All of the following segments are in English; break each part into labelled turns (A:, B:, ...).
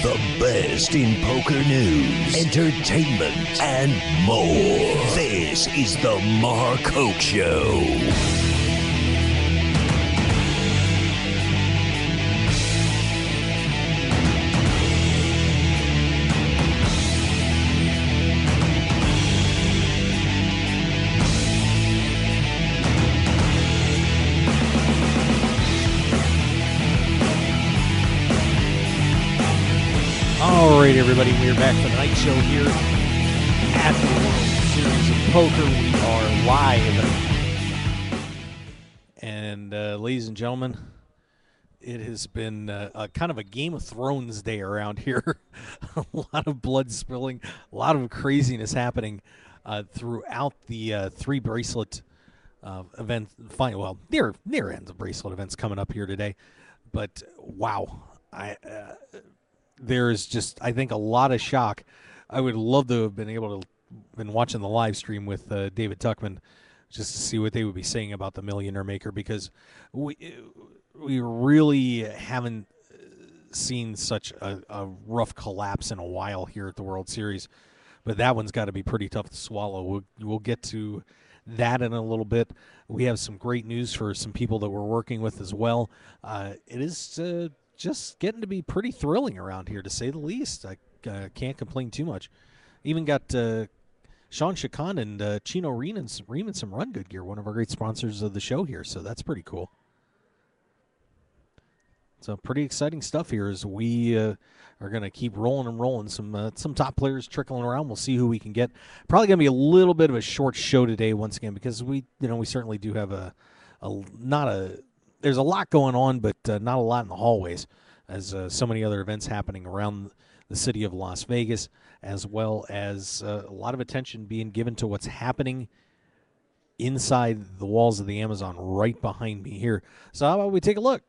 A: The best in poker news, entertainment, and more. This is the Mark Hoke Show.
B: All right, everybody, we are back for the night show here at the World Series of Poker. We are live. And ladies and gentlemen, it has been a kind of a Game of Thrones day around here. A lot of blood spilling, a lot of craziness happening throughout the three bracelet event. Well, near ends of bracelet events coming up here today. But wow, there is just, I think, a lot of shock. I would love to have been watching the live stream with David Tuckman just to see what they would be saying about the Millionaire Maker, because we really haven't seen such a rough collapse in a while here at the World Series. But that one's got to be pretty tough to swallow. We'll get to that in a little bit. We have some great news for some people that we're working with as well. It is just getting to be pretty thrilling around here, to say the least. I can't complain too much. Even got Sean Chacon and Chino Riemann some Run Good Gear, one of our great sponsors of the show here, so that's pretty cool. So pretty exciting stuff here as we are going to keep rolling. Some top players trickling around. We'll see who we can get. Probably going to be a little bit of a short show today once again, because we certainly do have there's a lot going on, but not a lot in the hallways, as so many other events happening around the city of Las Vegas, as well as a lot of attention being given to what's happening inside the walls of the Amazon right behind me here. So how about we take a look?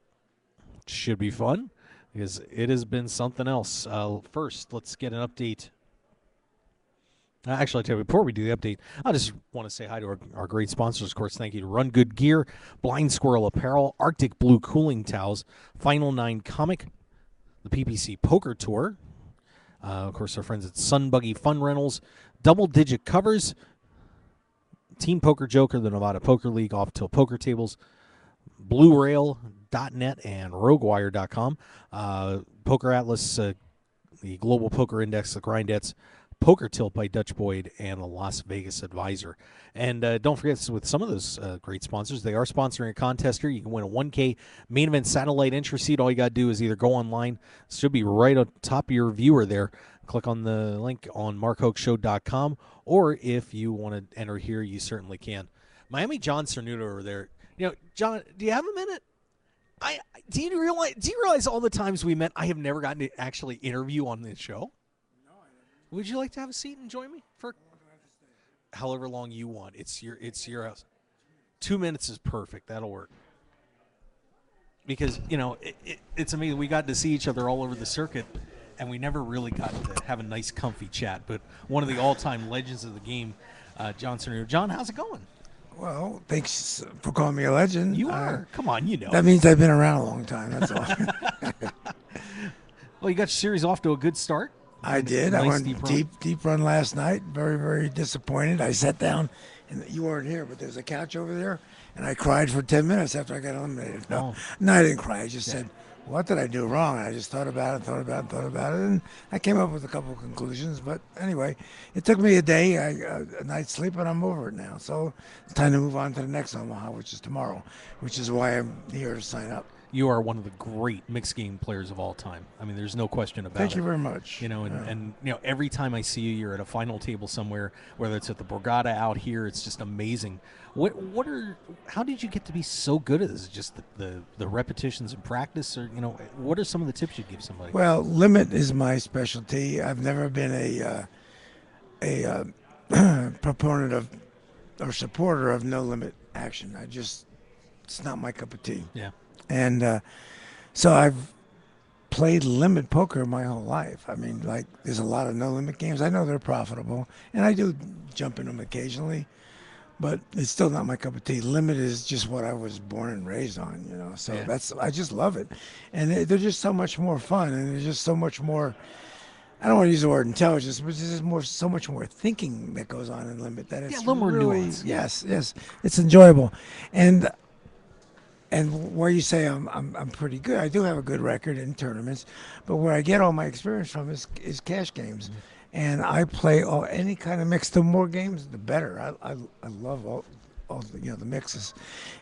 B: Should be fun, because it has been something else. First, let's get an update. Actually, I'll tell you, before we do the update, I just want to say hi to our great sponsors. Of course, thank you to Run Good Gear, Blind Squirrel Apparel, Arctic Blue Cooling Towels, Final Nine Comic, the PPC Poker Tour, of course, our friends at Sun Buggy Fun Rentals, Double Digit Covers, Team Poker Joker, the Nevada Poker League, Off Till Poker Tables, BlueRail.net, and RogueWire.com, Poker Atlas, the Global Poker Index, the Grindettes, Poker Tilt by Dutch Boyd, and the Las Vegas Advisor. And don't forget, with some of those great sponsors, they are sponsoring a contest here. You can win a 1K main event satellite entry seat. All you got to do is either go online. It should be right on top of your viewer there. Click on the link on markhokeshow.com, or if you want to enter here, you certainly can. Miami John Cernuto over there. John, do you have a minute? Do you realize all the times we met, I have never gotten to actually interview on this show? Would you like to have a seat and join me for however long you want? It's your house. 2 minutes is perfect. That'll work. Because, it's amazing. We got to see each other all over the circuit, and we never really got to have a nice, comfy chat. But one of the all-time legends of the game, John Cernuto. John, how's it going?
C: Well, thanks for calling me a legend.
B: You are. Come on,
C: That means I've been around a long time, that's all.
B: Well, you got your series off to a good start.
C: I did. I went deep run last night. Very, very disappointed. I sat down, and you weren't here, but there's a couch over there, and I cried for 10 minutes after I got eliminated. No, I didn't cry. I just said, what did I do wrong? And I just thought about it, and I came up with a couple of conclusions. But anyway, it took me a day, a night's sleep, and I'm over it now. So it's time to move on to the next Omaha, which is tomorrow, which is why I'm here to sign up.
B: You are one of the great mixed game players of all time. I mean, there's no question about it.
C: Thank you very much.
B: And every time I see you, you're at a final table somewhere, whether it's at the Borgata out here, it's just amazing. How did you get to be so good at this? Just the repetitions and practice, or what are some of the tips you'd give somebody?
C: Well, limit is my specialty. I've never been a proponent of or supporter of no limit action. It's not my cup of tea.
B: Yeah.
C: And so I've played limit poker my whole life. I mean, there's a lot of no-limit games. I know they're profitable, and I do jump in them occasionally. but it's still not my cup of tea. Limit is just what I was born and raised on, you know. So I just love it, and they're just so much more fun, and there's just so much more. I don't want to use the word intelligence, but there's just so much more thinking that goes on in limit that it's
B: a little more
C: really
B: nuance.
C: yes, it's enjoyable, and where you say I'm pretty good, I do have a good record in tournaments, but where I get all my experience from is cash games, and I play any kind of mix. The more games, the better. I love all the mixes,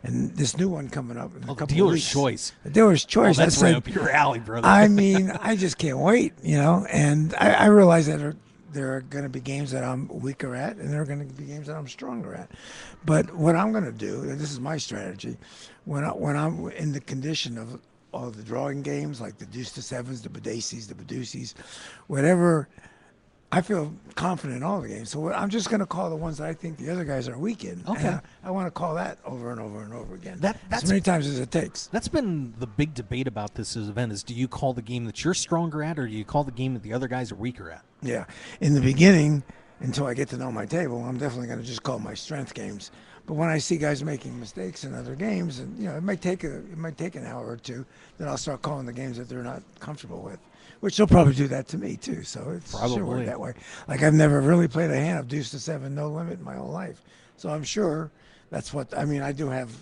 C: and this new one coming up in a couple of
B: dealer's
C: weeks.
B: choice.
C: The dealer's choice.
B: That's right up your alley, brother.
C: I mean, I just can't wait, and I realize that there are going to be games that I'm weaker at, and there are going to be games that I'm stronger at. But what I'm going to do, and this is my strategy, when I'm in the condition of all the drawing games like the deuce to sevens, the Badaces, the Baduces, whatever. I feel confident in all the games. So I'm just going to call the ones that I think the other guys are weak in.
B: Okay.
C: And I want to call that over and over and over again.
B: That's
C: as many times as it takes.
B: That's been the big debate about this event is, do you call the game that you're stronger at, or do you call the game that the other guys are weaker at?
C: Yeah. In the beginning, until I get to know my table, I'm definitely going to just call my strength games. But when I see guys making mistakes in other games, and it might take an hour or two, then I'll start calling the games that they're not comfortable with. Which they'll probably do that to me too. So it's sure work that way. Like I've never really played a hand of deuce to seven, no limit in my whole life. So I'm sure that's what I mean. I do have,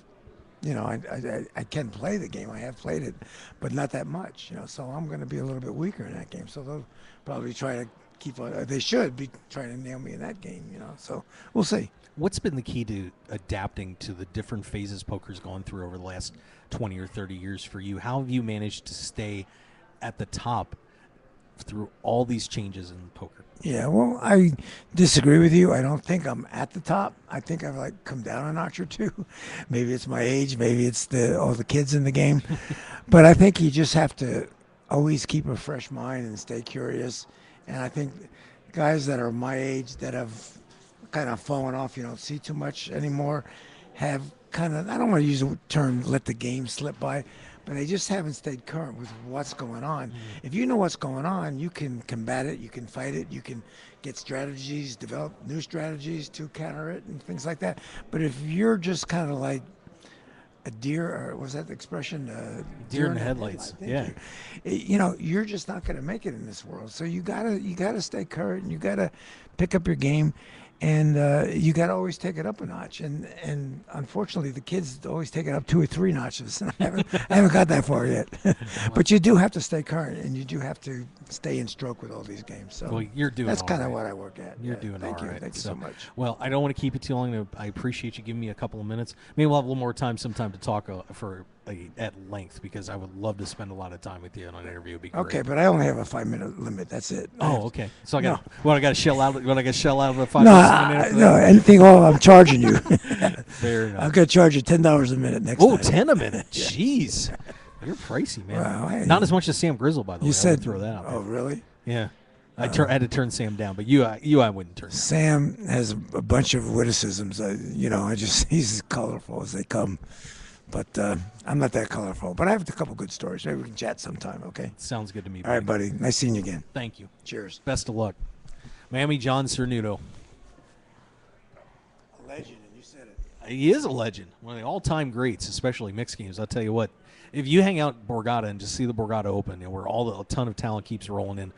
C: I can play the game. I have played it, but not that much. So I'm going to be a little bit weaker in that game. So they'll probably try to keep on. They should be trying to nail me in that game. So we'll see.
B: What's been the key to adapting to the different phases poker's gone through over the last 20 or 30 years for you? How have you managed to stay at the top through all these changes in poker?
C: Yeah, well, I disagree with you. I don't think I'm at the top. I think I've come down a notch or two. Maybe it's my age. Maybe it's all the kids in the game. But I think you just have to always keep a fresh mind and stay curious. And I think guys that are my age that have kind of fallen off, you don't see too much anymore, have kind of, I don't want to use the term let the game slip by, but they just haven't stayed current with what's going on. If you know what's going on, you can combat it, you can fight it, you can get strategies, develop new strategies to counter it and things like that. But if you're just kind of like a deer, or was that the expression?
B: Deer in the headlights. Yeah.
C: You're just not going to make it in this world. So you gotta stay current, and you gotta pick up your game. And you got to always take it up a notch, and unfortunately, the kids always take it up 2 or 3 notches. And I haven't got that far yet. But you do have to stay current, and you do have to stay in stroke with all these games. So
B: you're doing.
C: That's kind of what I work at.
B: You're doing
C: Thank
B: all
C: you.
B: right.
C: Thank you so much.
B: Well, I don't want to keep it too long. I appreciate you giving me a couple of minutes. Maybe we'll have a little more time sometime to talk at length, because I would love to spend a lot of time with you on an interview. It'd be great.
C: Okay, but I only have a 5-minute limit. That's it.
B: Oh, okay. So I got to shell out. What I got to shell out of the 5 minutes?
C: No, anything. I'm charging you.
B: Fair enough.
C: I'm gonna charge you $10 a minute next time.
B: Oh, 10 a minute. Jeez, you're pricey, man.
C: Wow, hey.
B: Not as much as Sam Grizzle, by the way.
C: You said
B: throw that out.
C: Oh, really?
B: Yeah. I had to turn Sam down, but I wouldn't turn.
C: Sam has a bunch of witticisms. He's as colorful as they come. But I'm not that colorful. But I have a couple good stories. Maybe we can chat sometime, okay?
B: Sounds good to me, buddy.
C: All right, buddy. Nice seeing you again.
B: Thank you.
C: Cheers.
B: Best of luck. Miami John Cernuto.
C: A legend, and you said it.
B: He is a legend. One of the all-time greats, especially mixed games. I'll tell you what. If you hang out at Borgata and just see the Borgata Open, where a ton of talent keeps rolling in,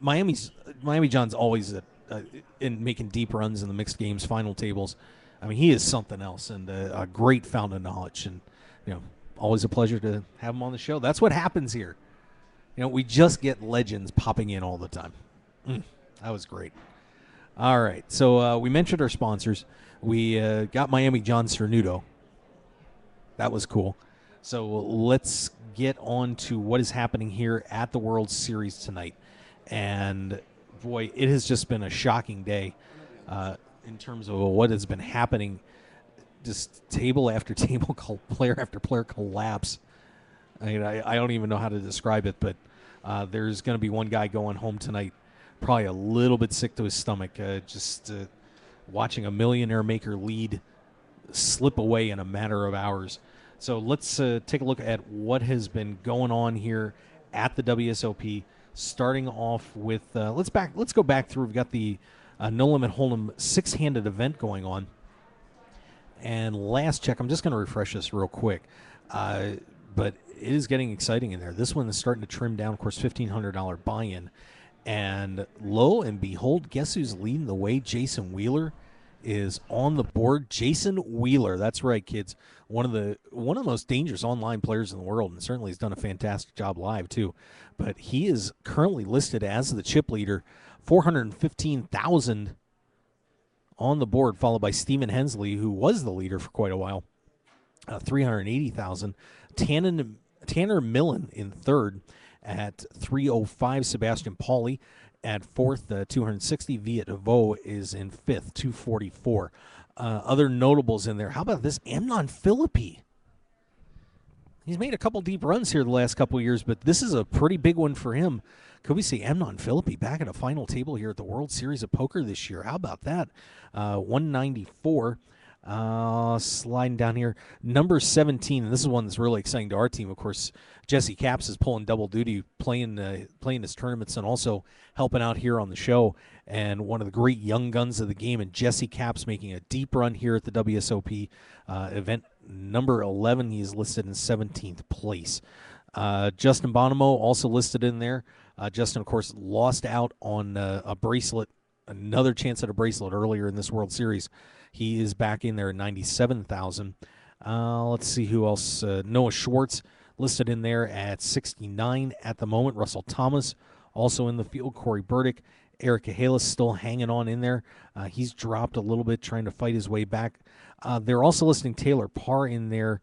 B: Miami John's always in making deep runs in the mixed games final tables. I mean, he is something else, and a great fountain of knowledge, and always a pleasure to have him on the show. That's what happens here. We just get legends popping in all the time. That was great. All right, so we mentioned our sponsors. We got Miami John Cernuto. That was cool. So let's get on to what is happening here at the World Series tonight. And, boy, it has just been a shocking day in terms of what has been happening. Just table after table, player after player collapse. I mean, I don't even know how to describe it, but there's going to be one guy going home tonight, probably a little bit sick to his stomach, just watching a millionaire maker lead slip away in a matter of hours. So let's take a look at what has been going on here at the WSOP. Starting off with, let's go back through. We've got the No Limit Hold'em 6-handed event going on. And last check, I'm just going to refresh this real quick. But it is getting exciting in there. This one is starting to trim down, of course, $1,500 buy-in. And lo and behold, guess who's leading the way? Jason Wheeler is on the board. Jason Wheeler, that's right, kids. One of the most dangerous online players in the world, and certainly has done a fantastic job live too. But he is currently listed as the chip leader, 415,000 on the board, followed by Steven Hensley, who was the leader for quite a while, 380,000. Tanner Millen in third at 305. Sebastian Pauly at fourth, 260. Viet Vo is in fifth, 244. Other notables in there. How about this? Amnon Philippi. He's made a couple deep runs here the last couple of years, but this is a pretty big one for him. Could we see Amnon Philippi back at a final table here at the World Series of Poker this year? How about that? 194. Sliding down here, number 17, and this is one that's really exciting to our team. Of course, Jesse Capps is pulling double duty, playing his tournaments and also helping out here on the show. And one of the great young guns of the game, and Jesse Capps making a deep run here at the WSOP event number 11. He is listed in 17th place. Justin Bonomo also listed in there. Justin, of course, lost out on a bracelet, another chance at a bracelet earlier in this World Series. He is back in there at 97,000. Let's see who else. Noah Schwartz listed in there at 69 at the moment. Russell Thomas also in the field. Corey Burdick. Eric Cahalis still hanging on in there. He's dropped a little bit, trying to fight his way back. They're also listing Taylor Parr in there,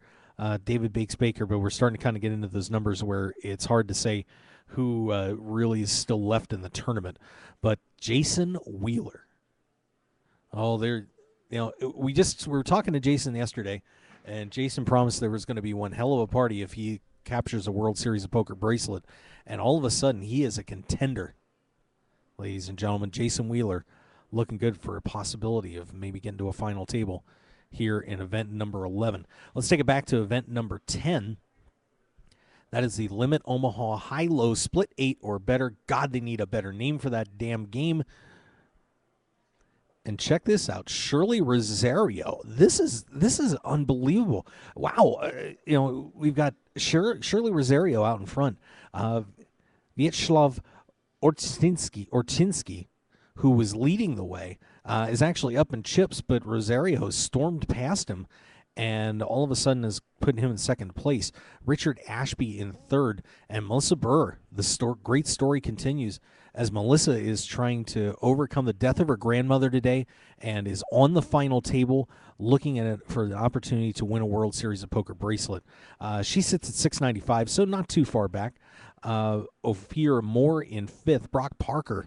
B: David Bakes Baker, but we're starting to kind of get into those numbers where it's hard to say who really is still left in the tournament. But Jason Wheeler. Oh, they're... we were talking to Jason yesterday, and Jason promised there was going to be one hell of a party if he captures a World Series of Poker bracelet, and all of a sudden he is a contender. Ladies and gentlemen, Jason Wheeler looking good for a possibility of maybe getting to a final table here in event number 11. Let's take it back to event number 10. That is the Limit Omaha High-Low Split 8 or better. God, they need a better name for that damn game. And check this out, Shirley Rosario. This is unbelievable. Wow, we've got Shirley Rosario out in front. Vyacheslav Ortinsky, who was leading the way, is actually up in chips, but Rosario stormed past him, and all of a sudden is putting him in second place. Richard Ashby in third, and Melissa Burr. The great story continues as Melissa is trying to overcome the death of her grandmother today and is on the final table looking at it for the opportunity to win a World Series of Poker bracelet. She sits at 695, so not too far back. Ophir Moore in fifth. Brock Parker.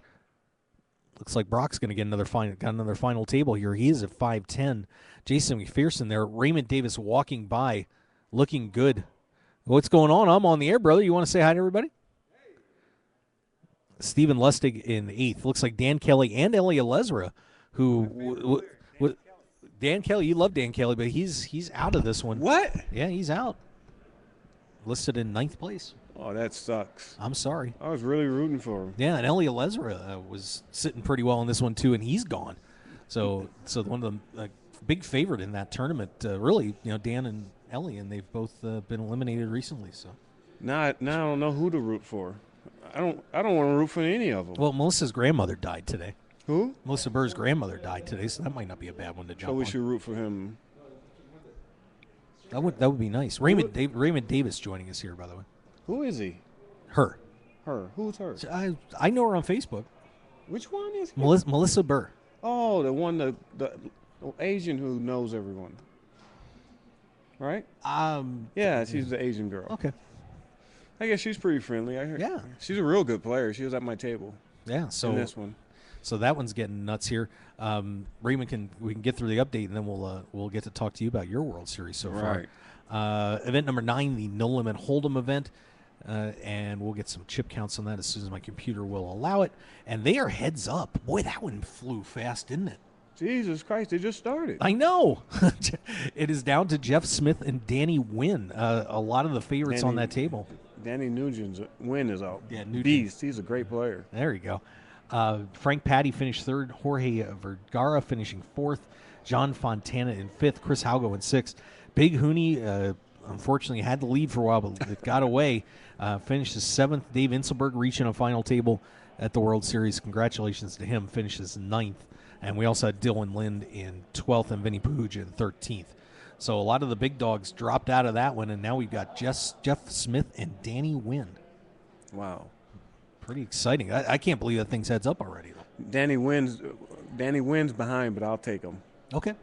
B: Looks like Brock's going to get another final table here. He is at 510. Jason McPherson there. Raymond Davis walking by, looking good. What's going on? I'm on the air, brother. You want to say hi to everybody? Stephen Lustig in eighth. Looks like Dan Kelly and Ellie Alezra, who Dan Kelly, you love Dan Kelly, but he's out of this one.
D: What?
B: Yeah, he's out. Listed in ninth place.
D: Oh, that sucks.
B: I'm sorry.
D: I was really rooting for him.
B: Yeah, and Ellie Alezra was sitting pretty well in this one too, and he's gone. So one of the big favorite in that tournament, really, Dan and Ellie, and they've both been eliminated recently. So
D: now I don't know who to root for. I don't want to root for any of them.
B: Well, Melissa's grandmother died today.
D: Who?
B: Melissa Burr's grandmother died today, so that might not be a bad one to jump on.
D: So we should root for him.
B: That would be nice. Raymond Davis joining us here, by the way.
D: Who is he?
B: Her.
D: Her. Who's her?
B: I know her on Facebook.
D: Which one is he?
B: Melissa Burr.
D: Oh, the one, the Asian who knows everyone. Right? Yeah, she's the Asian girl.
B: Okay.
D: I guess she's pretty friendly. I heard.
B: Yeah.
D: She's a real good player. She was at my table.
B: Yeah. So
D: in this one.
B: So that one's getting nuts here. Raymond, we can get through the update, and then we'll get to talk to you about your World Series so far.
D: Right.
B: Event number 9, the No Limit Hold'em event, and we'll get some chip counts on that as soon as my computer will allow it. And they are heads up. Boy, that one flew fast, didn't it?
D: Jesus Christ, it just started.
B: I know. It is down to Jeff Smith and Danny Wynn. A lot of the favorites on that table.
D: Danny Nugent's win is out.
B: Yeah, Nugent.
D: Beast. He's a great player.
B: There you go. Frank Patty finished third. Jorge Vergara finishing fourth. John Fontana in 5th, Chris Haugo in 6th. Big Hooney, unfortunately, had the lead for a while, but it got away. Finishes 7th. Dave Inselberg reaching a final table at the World Series. Congratulations to him. Finishes 9th. And we also had Dylan Lind in 12th and Vinny Pahuja in 13th. So a lot of the big dogs dropped out of that one, and now we've got Jeff Smith and Danny Wynn.
D: Wow.
B: Pretty exciting. I can't believe that thing's heads up already, though.
D: Danny Wynn's behind, but I'll take him.
B: Okay.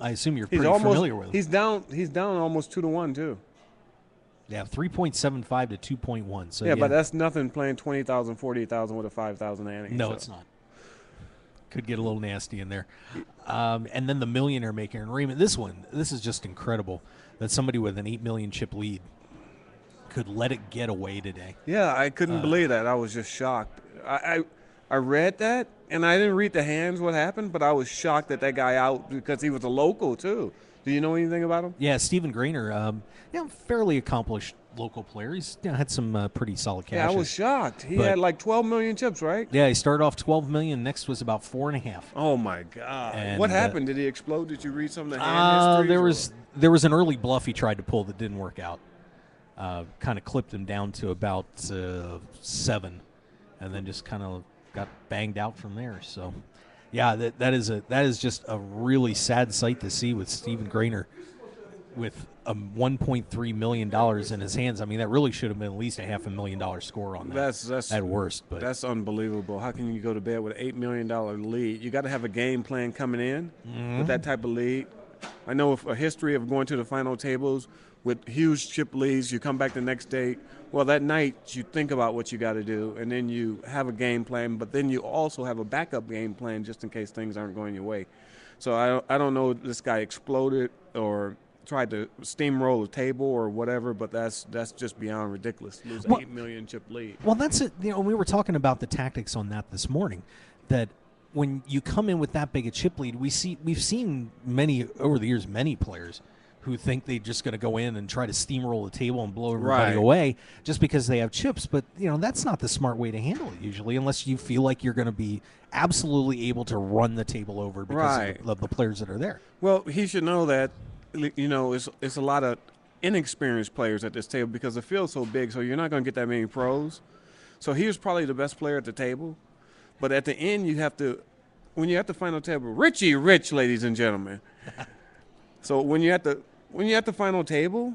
B: I assume you're pretty familiar with him.
D: He's down almost 2-1 too.
B: Yeah, 3.75 to 2.1. So
D: yeah, but that's nothing playing 20,000, 40,000 with a 5,000 ante.
B: No, it's not. Could get a little nasty in there. And then the millionaire maker and Raymond. This is just incredible that somebody with an 8 million chip lead could let it get away today.
D: Yeah, I couldn't believe that. I was just shocked. I read that, and I didn't read the hands what happened, but I was shocked that guy out because he was a local too. Do you know anything about him?
B: Yeah, Stephen Grainer, fairly accomplished local player. He's had some pretty solid cash.
D: Yeah, I was shocked. He had like 12 million chips, right?
B: Yeah, he started off 12 million. Next was about 4.5.
D: Oh my God!
B: And,
D: what happened? Did he explode? Did you read some of the hand history?
B: There was an early bluff he tried to pull that didn't work out. Kind of clipped him down to about 7, and then just kind of got banged out from there. So, yeah, that is just a really sad sight to see with Stephen Grainer with $1.3 million in his hands. I mean, that really should have been at least a $500,000 score on that.
D: That's
B: at worst. But
D: that's unbelievable. How can you go to bed with an $8 million lead? You got to have a game plan coming in with that type of lead. I know a history of going to the final tables with huge chip leads. You come back the next day. Well, that night you think about what you got to do, and then you have a game plan, but then you also have a backup game plan just in case things aren't going your way. So I don't know if this guy exploded or tried to steamroll the table or whatever, but that's just beyond ridiculous. Lose an 8 million chip lead.
B: Well, that's it. We were talking about the tactics on that this morning, that when you come in with that big a chip lead, we've seen over the years many players who think they're just going to go in and try to steamroll the table and blow everybody away just because they have chips. But that's not the smart way to handle it usually, unless you feel like you're going to be absolutely able to run the table over because of the players that are there.
D: Well, he should know that. It's a lot of inexperienced players at this table because the field's so big, so you're not going to get that many pros. So he was probably the best player at the table. But at the end, when you're at the final table, Richie Rich, ladies and gentlemen. So when you're at the final table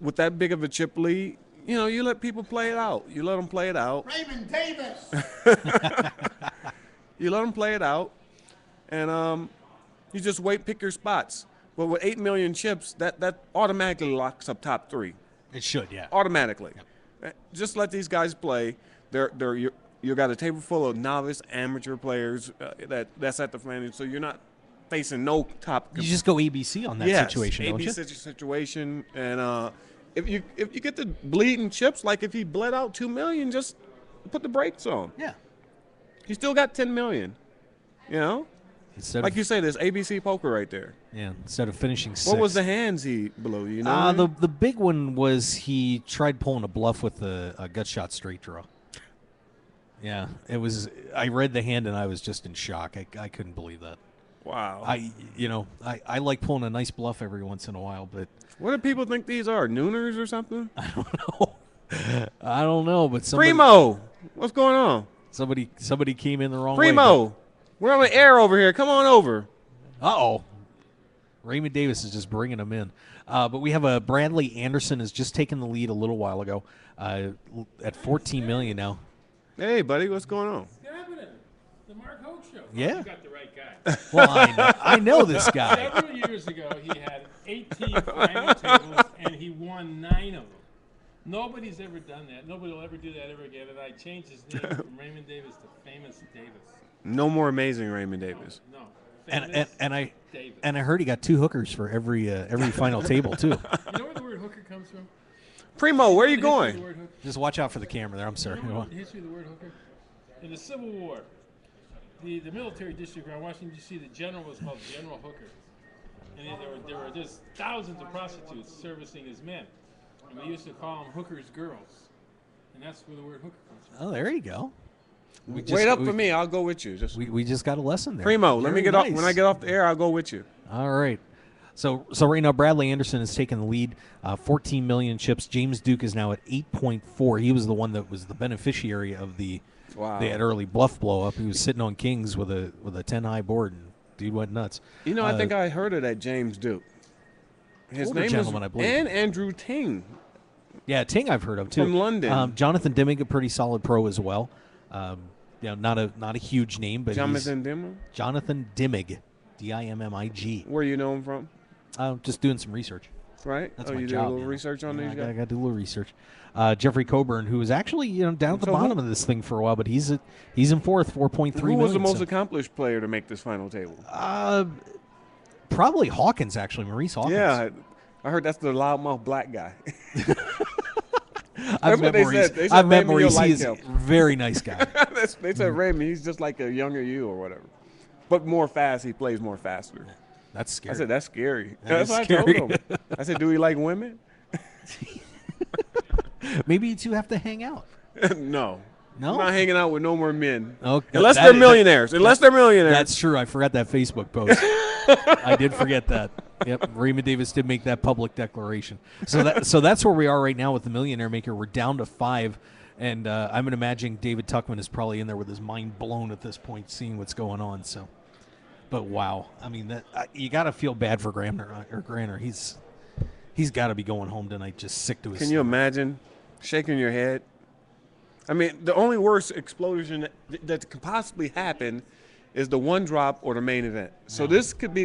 D: with that big of a chip lead, you let people play it out. You let them play it out.
E: Raymond Davis.
D: You let them play it out, and you just pick your spots. But with 8 million chips, that automatically locks up top 3.
B: It should, yeah.
D: Automatically. Yep. Just let these guys play. You got a table full of novice amateur players that's at the final, so you're not facing no top.
B: You just go ABC on that situation, don't you?
D: ABC situation, and if you get the bleeding chips, like if he bled out 2 million, just put the brakes on.
B: Yeah.
D: You still got 10 million. Like you say, there's ABC poker right there.
B: Yeah, instead of finishing 6.
D: What was the hands he blew?
B: The big one was he tried pulling a bluff with a gut shot straight draw. Yeah, it was. I read the hand and I was just in shock. I couldn't believe that.
D: Wow.
B: I like pulling a nice bluff every once in a while, but
D: what do people think these are? Nooners or something?
B: I don't know. But
D: Primo, what's going on?
B: Somebody came in the wrong way.
D: Primo, we're on the air over here. Come on over.
B: Uh-oh. Raymond Davis is just bringing them in. But we have Bradley Anderson has just taken the lead a little while ago at 14 million now.
D: Hey, buddy, what's going on?
E: What's happening? The Mark Hoke Show.
B: Yeah.
E: You got the right guy.
B: Well, I know this guy.
E: Several years ago, he had 18 final tables, and he won 9 of them. Nobody's ever done that. Nobody will ever do that ever again. And I changed his name from Raymond Davis to Famous Davis.
D: No more amazing Raymond Davis.
E: No.
B: And I heard he got 2 hookers for every final table too.
E: You know where the word hooker comes from?
D: Primo, where are you going?
B: Just watch out for the camera there. I'm sorry.
E: You know the history of the word hooker? In the Civil War, the military district around Washington, D.C., the general was called General Hooker. And there were just thousands of prostitutes servicing his men. And we used to call them hookers' girls. And that's where the word hooker comes from.
B: Oh, there you go.
D: Wait up for me. I'll go with you.
B: We just got a lesson there.
D: Primo, let me get off.
B: nice.
D: When I get off the air, I'll go with you.
B: All right. So right now, Bradley Anderson has taken the lead, 14 million chips. James Duke is now at 8.4. He was the one that was the beneficiary of the early bluff blow up. He was sitting on kings with a 10 high board, and dude went nuts.
D: I think I heard of that James Duke. His name is
B: I believe.
D: And Andrew Ting.
B: Yeah, Ting I've heard of too.
D: From London.
B: Jonathan Dimmig, a pretty solid pro as well. Not a huge name, but
D: Jonathan Dimmig.
B: Jonathan Dimmig, Dimmig.
D: Where you know him from?
B: Just doing some research.
D: Right?
B: That's
D: you
B: my
D: did
B: job,
D: a little research on these guys?
B: I got to do a little research. Jeffrey Coburn, who was actually down at the bottom of this thing for a while, but he's in fourth, 4.3 million.
D: Who was the most accomplished player to make this final table?
B: Probably Hawkins, actually, Maurice Hawkins.
D: Yeah, I heard that's the loudmouth black guy.
B: I've met Maurice. I've met Maurice. He's a very nice guy.
D: They said, Raymond, he's just like a younger you or whatever. But more fast, he plays more faster.
B: That's scary.
D: I said, that's scary.
B: That's
D: what
B: scary.
D: I told him. I said, do he like women?
B: Maybe you two have to hang out.
D: No.
B: No?
D: I'm not hanging out with no more men.
B: Okay.
D: Unless they're millionaires.
B: That's true. I forgot that Facebook post. I did forget that. Yep. Raymond Davis did make that public declaration. So that's where we are right now with the Millionaire Maker. We're down to 5. And I'm going to imagine David Tuckman is probably in there with his mind blown at this point, seeing what's going on. So, but wow, I mean, you got to feel bad for Granner. He's got to be going home tonight, just sick to his.
D: Can you imagine shaking your head? I mean, the only worst explosion that could possibly happen is the one drop or the main event. So this could be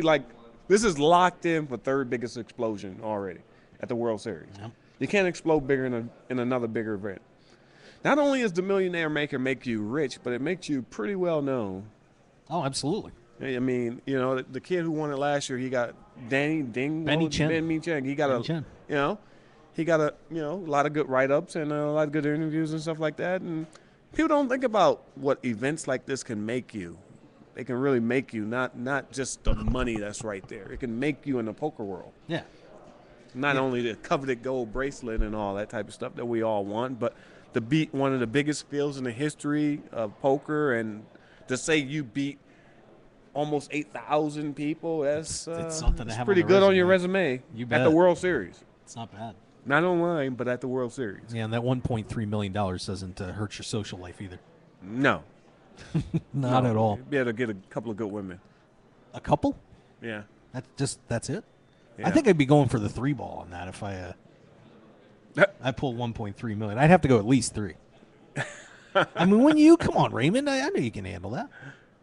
D: this is locked in for third biggest explosion already at the World Series. Yeah. You can't explode bigger in another bigger event. Not only does the Millionaire Maker make you rich, but it makes you pretty well known.
B: Oh, absolutely.
D: I mean, the kid who won it last year, he got Benny Chen. He got he got a lot of good write-ups and a lot of good interviews and stuff like that. And people don't think about what events like this can make you. They can really make you, not just the money that's right there. It can make you in the poker world.
B: Yeah.
D: Not only the coveted gold bracelet and all that type of stuff that we all want, but to beat one of the biggest fields in the history of poker, and to say you beat almost 8,000 people, it's something to have pretty good on your resume at the World Series.
B: It's not bad.
D: Not online, but at the World Series.
B: Yeah, and that $1.3 million doesn't hurt your social life either.
D: No.
B: Not at all.
D: You'd be able to get a couple of good women.
B: A couple?
D: Yeah.
B: That's it?
D: Yeah.
B: I think I'd be going for the 3-ball on that if I pull 1.3 million. I'd have to go at least 3. I mean, come on, Raymond. I know you can handle that.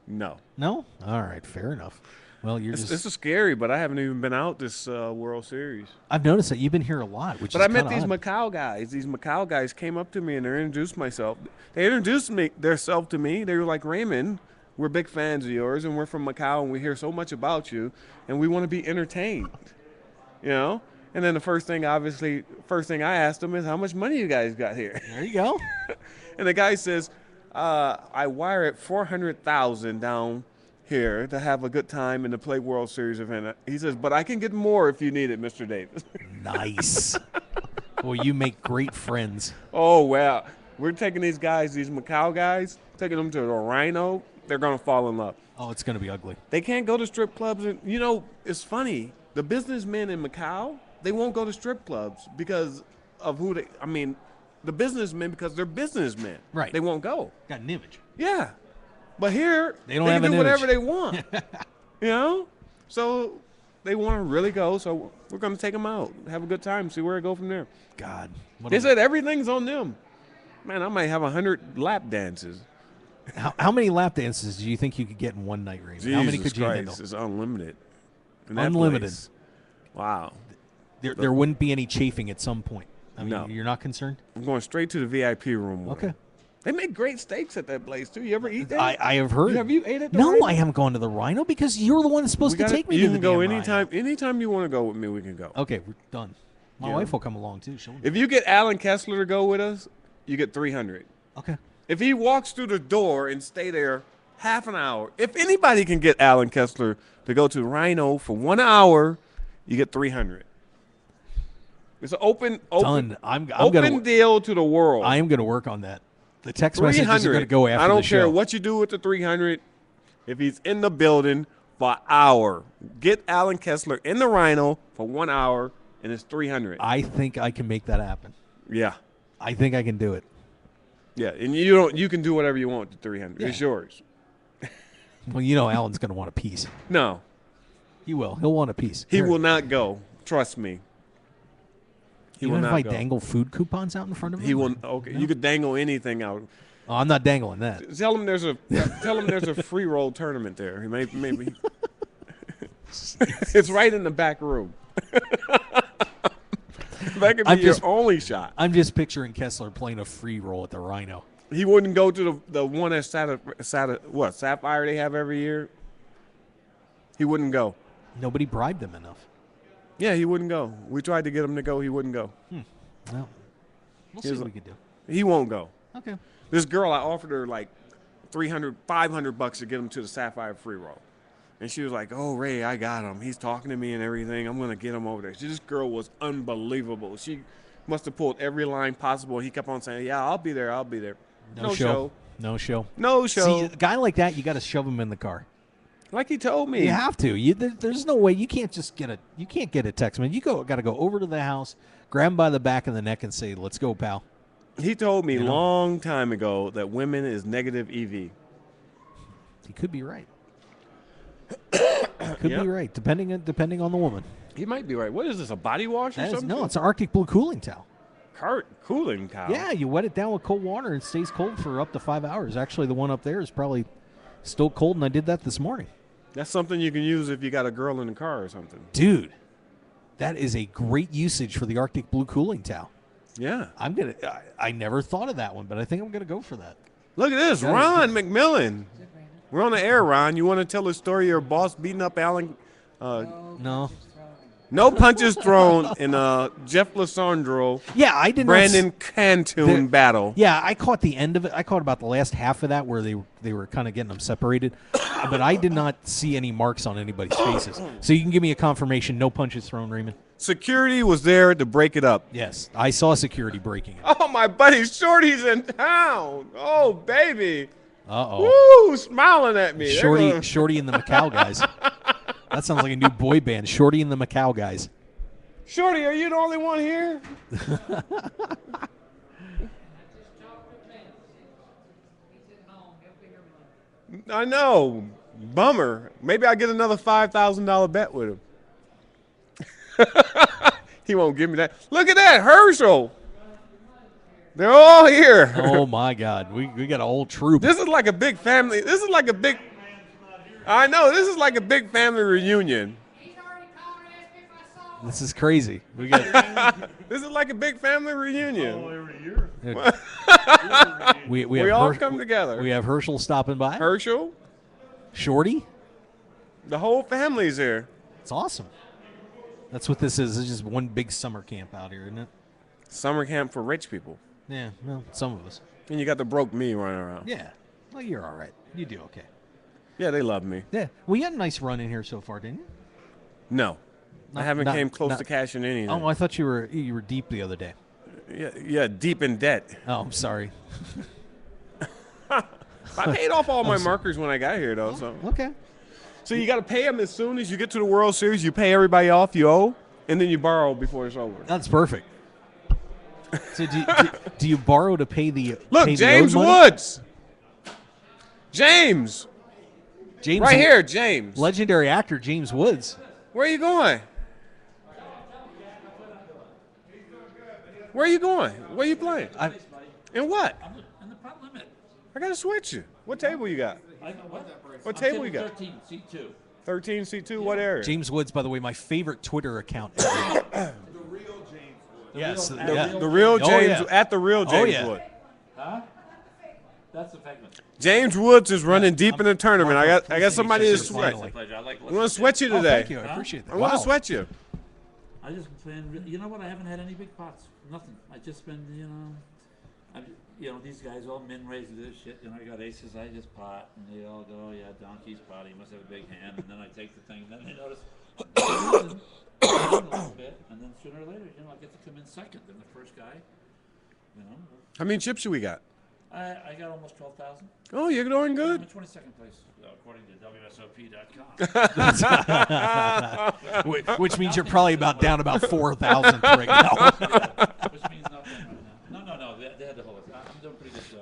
D: No.
B: No? All right, fair enough. Well,
D: this is scary, but I haven't even been out this World Series.
B: I've noticed that you've been here a lot,
D: But I met these Macau guys. These Macau guys came up to me and they introduced themselves to me. They were like, Raymond, we're big fans of yours, and we're from Macau, and we hear so much about you, and we want to be entertained. And then the first thing I asked them is, how much money you guys got here?
B: There you go.
D: And the guy says, I wire it $400,000 down here to have a good time in the Play World Series event. He says, but I can get more if you need it, Mr. Davis.
B: Nice. Well, you make great friends.
D: Oh, well, we're taking these Macau guys, taking them to the Rhino. They're going to fall in love.
B: Oh, it's going to be ugly.
D: They can't go to strip clubs. And, it's funny. The businessmen in Macau, they won't go to strip clubs because of the businessmen, because they're businessmen.
B: Right.
D: They won't go.
B: Got an image.
D: Yeah. But here,
B: they can do
D: whatever they want. So they want to really go. So we're going to take them out, have a good time, see where it go from there.
B: God.
D: They said everything's on them. Man, I might have 100 lap dances.
B: How many lap dances do you think you could get in one night, Ray? How many could you handle?
D: It's unlimited.
B: Unlimited.
D: Wow.
B: There wouldn't be any chafing at some point.
D: No.
B: You're not concerned?
D: I'm going straight to the VIP room.
B: Okay.
D: They make great steaks at that place, too. You ever eat that?
B: I have heard.
D: Have you ate at the
B: No,
D: Rhino?
B: I haven't gone to the Rhino because you're the one that's supposed to take me to the
D: You can go anytime.
B: Rhino.
D: Anytime you want to go with me, we can go.
B: Okay, we're done. My wife will come along, too.
D: If you get Alan Kessler to go with us, you get $300.
B: Okay.
D: If he walks through the door and stay there half an hour, if anybody can get Alan Kessler to go to Rhino for 1 hour, you get $300. It's an open
B: Done. I'm
D: open deal to the world.
B: I am going to work on that. The text messages are going to go after the show.
D: I don't care what you do with the 300. If he's in the building for an hour, get Alan Kessler in the Rhino for 1 hour, and it's 300.
B: I think I can make that happen.
D: Yeah.
B: I think I can do it.
D: Yeah, and you can do whatever you want with the 300.
B: Yeah.
D: It's yours.
B: Well, you know Alan's going to want a piece.
D: No.
B: He will. He'll want a piece.
D: He will not go. Trust me. He
B: Even
D: will
B: if
D: not
B: I
D: go.
B: dangle food coupons out in front of him?
D: He will. Okay, no? You could dangle anything out.
B: Oh, I'm not dangling that.
D: Tell him there's a free roll tournament there. He maybe. It's right in the back room. That could be your only shot.
B: I'm just picturing Kessler playing a free roll at the Rhino.
D: He wouldn't go to the one at Sapphire they have every year. He wouldn't go.
B: Nobody bribed him enough.
D: Yeah, he wouldn't go. We tried to get him to go. He wouldn't go.
B: Well, we'll see what we can do.
D: He won't go.
B: Okay.
D: This girl, I offered her like $300, $500 to get him to the Sapphire free roll. And she was like, oh, Ray, I got him. He's talking to me and everything. I'm going to get him over there. This girl was unbelievable. She must have pulled every line possible. He kept on saying, yeah, I'll be there. I'll be there. No show.
B: No show.
D: No show.
B: See, a guy like that, you got to shove him in the car.
D: Like he told me.
B: You have to. There's no way. You can't just get a text, man. You got to go over to the house, grab him by the back of the neck and say, let's go, pal.
D: He told me long time ago that women is negative EV.
B: He could be right. Could be right, depending on the woman.
D: He might be right. What is this, a body wash or something?
B: No, it's an Arctic Blue cooling towel.
D: Cooling towel?
B: Yeah, you wet it down with cold water and it stays cold for up to 5 hours. Actually, the one up there is probably still cold, and I did that this morning.
D: That's something you can use if you got a girl in the car or something.
B: Dude, that is a great usage for the Arctic Blue cooling towel.
D: Yeah.
B: I never thought of that one, but I think I'm going to go for that.
D: Look at this, Ron McMillan. We're on the air, Ron. You want to tell the story of your boss beating up Alan?
B: No.
D: No punches thrown in a Jeff Lissandro.
B: Yeah, I did
D: Brandon Cantoon battle.
B: Yeah, I caught the end of it. I caught about the last half of that where they were kind of getting them separated. But I did not see any marks on anybody's faces. So you can give me a confirmation, no punches thrown, Raymond?
D: Security was there to break it up.
B: Yes, I saw security breaking it.
D: Oh, my buddy Shorty's in town. Oh, baby.
B: Uh-oh.
D: Woo, smiling at me.
B: Shorty and the Macau guys. That sounds like a new boy band, Shorty and the Macau guys.
D: Shorty, are you the only one here? I know. Bummer. Maybe I'll get another $5,000 bet with him. He won't give me that. Look at that, Herschel. They're all here.
B: Oh, my God. We got a whole troop.
D: This is like a big family. I know. This is like a big family reunion.
B: This is crazy. This
D: is like a big family reunion.
E: Oh, every year.
B: we
D: all come together.
B: We have Herschel stopping by.
D: Herschel.
B: Shorty.
D: The whole family's here.
B: It's awesome. That's what this is. It's just one big summer camp out here, isn't it?
D: Summer camp for rich people.
B: Yeah, well, some of us.
D: And you got the broke me running around.
B: Yeah. Well, you're all right. You do okay.
D: Yeah, they love me.
B: Yeah. Well, you had a nice run in here so far, didn't you?
D: No. I haven't came close to cashing anything.
B: Oh, I thought you were deep the other day.
D: Yeah, deep in debt.
B: Oh, I'm sorry.
D: I paid off all my markers when I got here, though. So
B: okay.
D: So you got to pay them as soon as you get to the World Series. You pay everybody off you owe, and then you borrow before it's over.
B: That's perfect. So do you borrow to pay the
D: James Woods. James right here, James.
B: Legendary actor James Woods.
D: Where are you going? Where are you going? Where are you playing? In what?
E: In the pot limit.
D: I got to switch you. What table you got? What table you got?
E: 13, C2.
D: 13, C2, what area?
B: James Woods, by the way, my favorite Twitter account ever.
F: The real James Wood.
B: Yes.
D: The real James, at the real James Wood.
E: Huh? That's the segment.
D: James Woods is running deep in the tournament. I got somebody to sweat.
E: It's a pleasure. I like
D: We want to sweat you today.
B: Thank you. I appreciate that.
D: I want to sweat you.
E: I just been, you know what? I haven't had any big pots. Nothing. I just been, these guys all min raise this shit. I got aces. I just pot, and they all go, yeah, donkey's pot. He must have a big hand. And then I take the thing, and then they notice a little bit, and then sooner or later, I get to come in second. Then the first guy,
D: How many chips do we got?
G: I got almost 12,000.
D: Oh, you're doing
G: I'm
D: good.
G: in 22nd place, according to WSOP.com.
B: Which means you're probably down about 4,000 right now.
G: Which means nothing right now. No. They had the whole. I'm doing pretty good.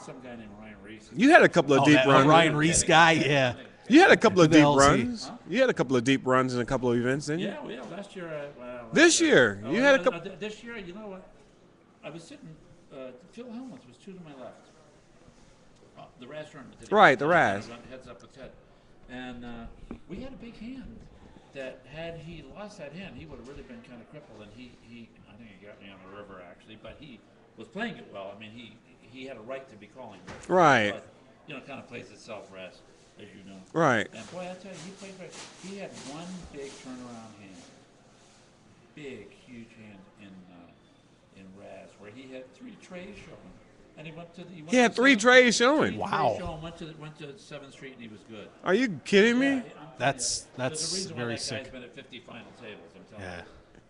G: Some guy named Ryan Reese.
D: You had a couple of deep
B: that
D: runs.
B: Ryan Reese guy, yeah.
D: You had a couple of
B: Who the
D: deep
B: hell is he?
D: runs. You had a couple of deep runs in a couple of events, didn't you?
G: Yeah, well, last year.
D: This year, you had a couple.
G: This year, you know what? I was sitting. Phil Helmuth was 2 to my left. The Raz tournament.
D: Right, the Raz.
G: Heads up with Ted. And we had a big hand that had he lost that hand, he would have really been kind of crippled. And he I think he got me on the river, actually. But he was playing it well. I mean, he had a right to be calling it.
D: Right.
G: But, it kind of plays itself, Raz, as you know.
D: Right.
G: And boy, I tell you, he played great. He had one big turnaround hand. Big, huge hand in Raz, where he had 3 trays showing. And he went to the.
D: He had 3 trays showing.
B: Wow.
G: Went to 7th Street and he was good.
D: Are you kidding me?
G: Yeah,
B: That's
G: There's a reason why
B: very
G: that
B: sick.
G: guy's been at 50 final tables. I'm telling
B: Yeah.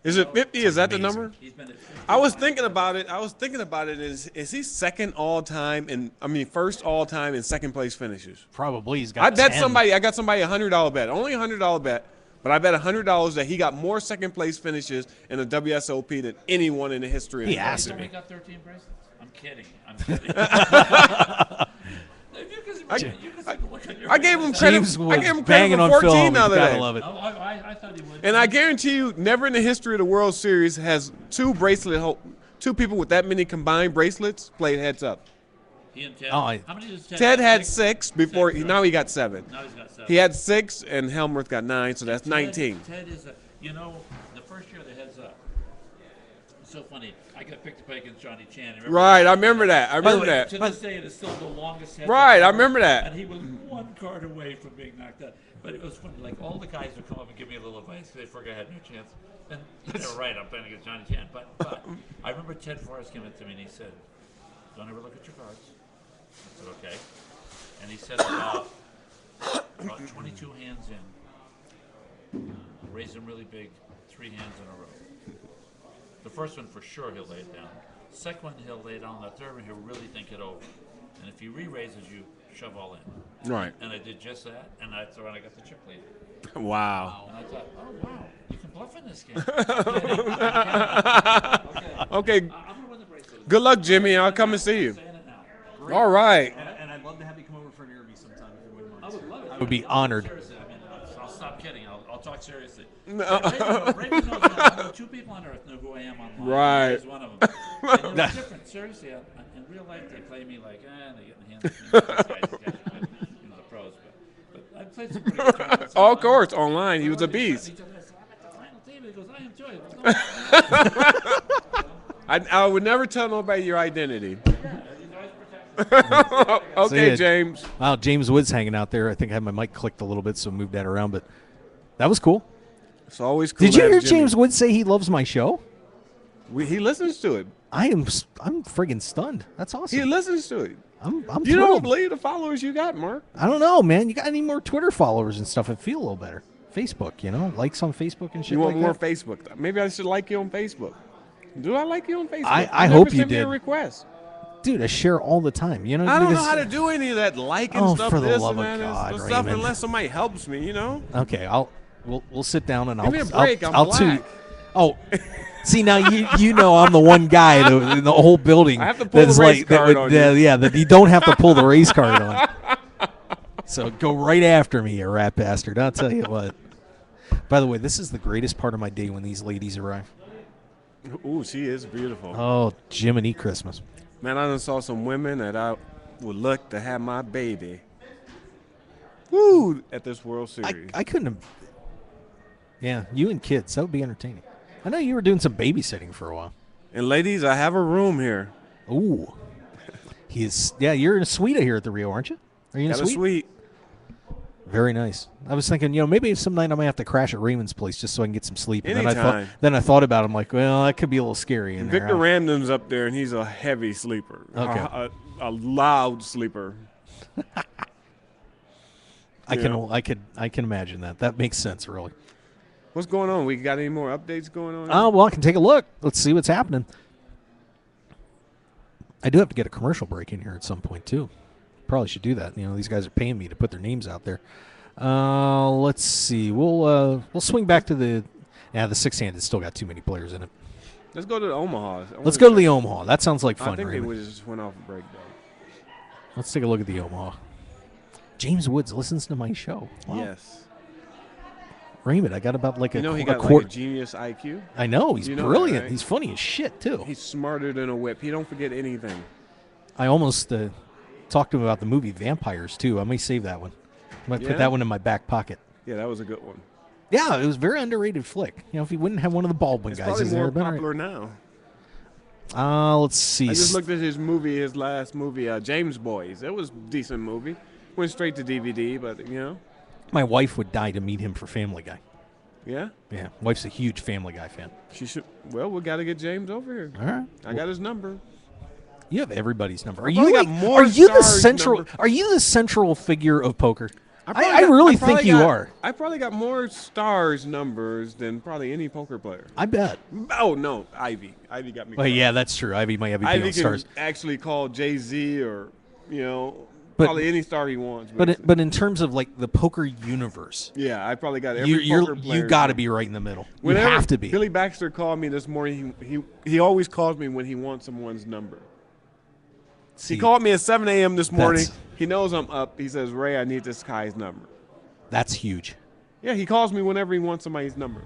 D: Is it 50? Is that the
B: amazing.
D: number?
G: He's been at 50
D: I was
G: final
D: thinking
G: tables.
D: about it. Is he second all time first all time in second place finishes?
B: Probably he's got
D: I bet
B: 10.
D: somebody. I got somebody $100 bet. Only $100 bet, but I bet $100 that he got more second place finishes in the WSOP than anyone in the history of
B: He
D: the
B: has
G: He's
B: to
G: only
B: be.
G: got 13 bracelets. I'm kidding.
D: I gave him credit.
B: James was
D: I gave him credit
B: banging
D: for
B: on
D: 14
B: film.
D: the
B: You
D: other
B: gotta
D: day.
B: love it.
G: I thought he would.
D: And I guarantee you, never in the history of the World Series has 2 people with that many combined bracelets played heads up.
G: He and Ted.
B: Oh,
G: How many does Ted?
D: Ted
G: have?
D: had 6 before.
G: Six, right.
D: Now he got 7.
G: Now he's got 7.
D: He had 6, and Helmuth got 9, so that's 19.
G: Ted is the first year the heads up. It's so funny. I got picked to play against Johnny Chan. Remember
D: Right, I remember that. I remember that.
G: To this day, it is still the longest heads
D: Right,
G: up
D: I
G: ever.
D: remember that.
G: And he was 1 card away from being knocked out. But it was funny. Like, all the guys would come up and give me a little advice. They forgot I had no chance. And they were right. I'm playing against Johnny Chan. But I remember Ted Forrest came up to me and he said, "Don't ever look at your cards." I said, "Okay." And he said about 22 hands in, raised them really big, 3 hands in a row. The first one for sure he'll lay it down. Second one he'll lay it down. The third one he'll really think it over. And if he re-raises you, shove all in.
D: Right.
G: And I did just that, and that's when I got the chip lead.
D: Wow.
G: And I thought, oh wow, you can bluff in this game.
D: Okay.
G: I'm gonna win the bracelet.
D: Good luck, Jimmy. I'll come and see you.
G: I'm saying it now.
D: All right.
B: And I'd love to have you come over for an interview sometime if you wouldn't
G: I would love it.
B: I would be honored.
G: Seriously, I mean, I'll stop kidding. I'll talk seriously. Raven knows I know 2 people on earth know who I am online.
D: Right.
G: He's one of them. And it's different. Seriously, in real life they play me like, they get in the hands of me. These guys are the pros. But I played some pretty good tournaments.
D: Oh, of course, online. He was a beast.
G: I said, I'm at the final table. He goes, I am too.
D: I would never tell nobody your identity.
G: He's always protected.
D: Okay,
B: See,
D: James.
B: Wow, James Woods hanging out there. I think I had my mic clicked a little bit, so moved that around. But that was cool.
D: It's always cool.
B: Did
D: to
B: you
D: have
B: hear
D: Jimmy.
B: James Woods say he loves my show?
D: He listens to it.
B: I'm friggin' stunned. That's awesome.
D: He listens to it.
B: I'm
D: You don't
B: thrilled.
D: believe the followers you got, Mark.
B: I don't know, man. You got any more Twitter followers and stuff? I feel a little better. Facebook, likes on Facebook and shit.
D: You want
B: like
D: more
B: that?
D: Facebook? Maybe I should like you on Facebook. Do I like you on Facebook?
B: I
D: You never
B: hope you
D: sent me a
B: did.
D: request.
B: Dude, I share all the time.
D: I don't know
B: because-
D: how to do any of that liking
B: Oh,
D: stuff,
B: for the
D: this
B: love
D: and
B: of
D: that,
B: God,
D: and stuff,
B: Raymond.
D: unless somebody helps me,
B: Okay, we'll sit down and
D: Give me a break, I'm
B: I'll
D: black.
B: Oh, see now you know I'm the one guy in the whole building
D: I have to pull
B: that's
D: the race
B: like that
D: card
B: would,
D: on you.
B: yeah, that you don't have to pull the race card on. So go right after me, you rat bastard. I'll tell you what. By the way, this is the greatest part of my day when these ladies arrive.
D: Ooh, she is beautiful.
B: Oh, Jiminy Christmas.
D: Man, I done saw some women that I would look to have my baby. Woo! At this World Series.
B: I couldn't have. Yeah, you and kids. That would be entertaining. I know you were doing some babysitting for a while.
D: And ladies, I have a room here.
B: Ooh. Yeah, you're in a suite here at the Rio, aren't you? Are you in
D: Got
B: a
D: a
B: suite?
D: suite.
B: Very nice. I was thinking, maybe some night I might have to crash at Raymond's place just so I can get some sleep. And
D: Anytime.
B: then I thought about it. I'm like, well, that could be a little scary in
D: Victor
B: there.
D: Ramdam's up there, and he's a heavy sleeper.
B: Okay.
D: A loud sleeper.
B: I can imagine that. That makes sense, really.
D: What's going on? We got any more updates going on?
B: Oh, well, I can take a look. Let's see what's happening. I do have to get a commercial break in here at some point too. Probably should do that. These guys are paying me to put their names out there. Let's see. We'll swing back to the six-handed. Still got too many players in it.
D: Let's go to the Omaha.
B: Let's go to the Omaha. That sounds like fun.
D: I think
B: Raymond.
D: they just went off a break though.
B: Let's take a look at the Omaha. James Woods listens to my show. Wow.
D: Yes.
B: Raymond, I got about like
D: he
B: a
D: got
B: quarter.
D: Like a genius IQ.
B: I know. He's brilliant.
D: That, right?
B: He's funny as shit, too.
D: He's smarter than a whip. He don't forget anything.
B: I almost talked to him about the movie Vampires, too. I may save that one. I might put that one in my back pocket.
D: Yeah, that was a good one.
B: Yeah, it was a very underrated flick. If he wouldn't have one of the Baldwin guys.
D: It's probably more popular now.
B: Let's see.
D: I just looked at his last movie, James Boys. It was a decent movie. Went straight to DVD, but,
B: My wife would die to meet him for Family Guy.
D: Yeah?
B: Yeah. Wife's a huge Family Guy fan.
D: She should. Well, we got to get James over here.
B: All right.
D: I got his number.
B: You have everybody's number. Are
D: you
B: the central figure of poker? I really think you are.
D: I probably got more stars numbers than probably any poker player.
B: I bet.
D: Oh no, Ivy. Ivy got me.
B: Well, yeah, that's true. Ivy might have
D: Ivy
B: on stars.
D: Can actually call Jay-Z or probably any star he wants.
B: But in terms of like the poker universe,
D: yeah, I probably got every poker player.
B: You got to be right in the middle.
D: Whenever
B: you have to be.
D: Billy Baxter called me this morning. He always calls me when he wants someone's number. He called me at 7 a.m. this morning. He knows I'm up. He says, "Ray, I need this guy's number."
B: That's huge.
D: Yeah, he calls me whenever he wants somebody's number.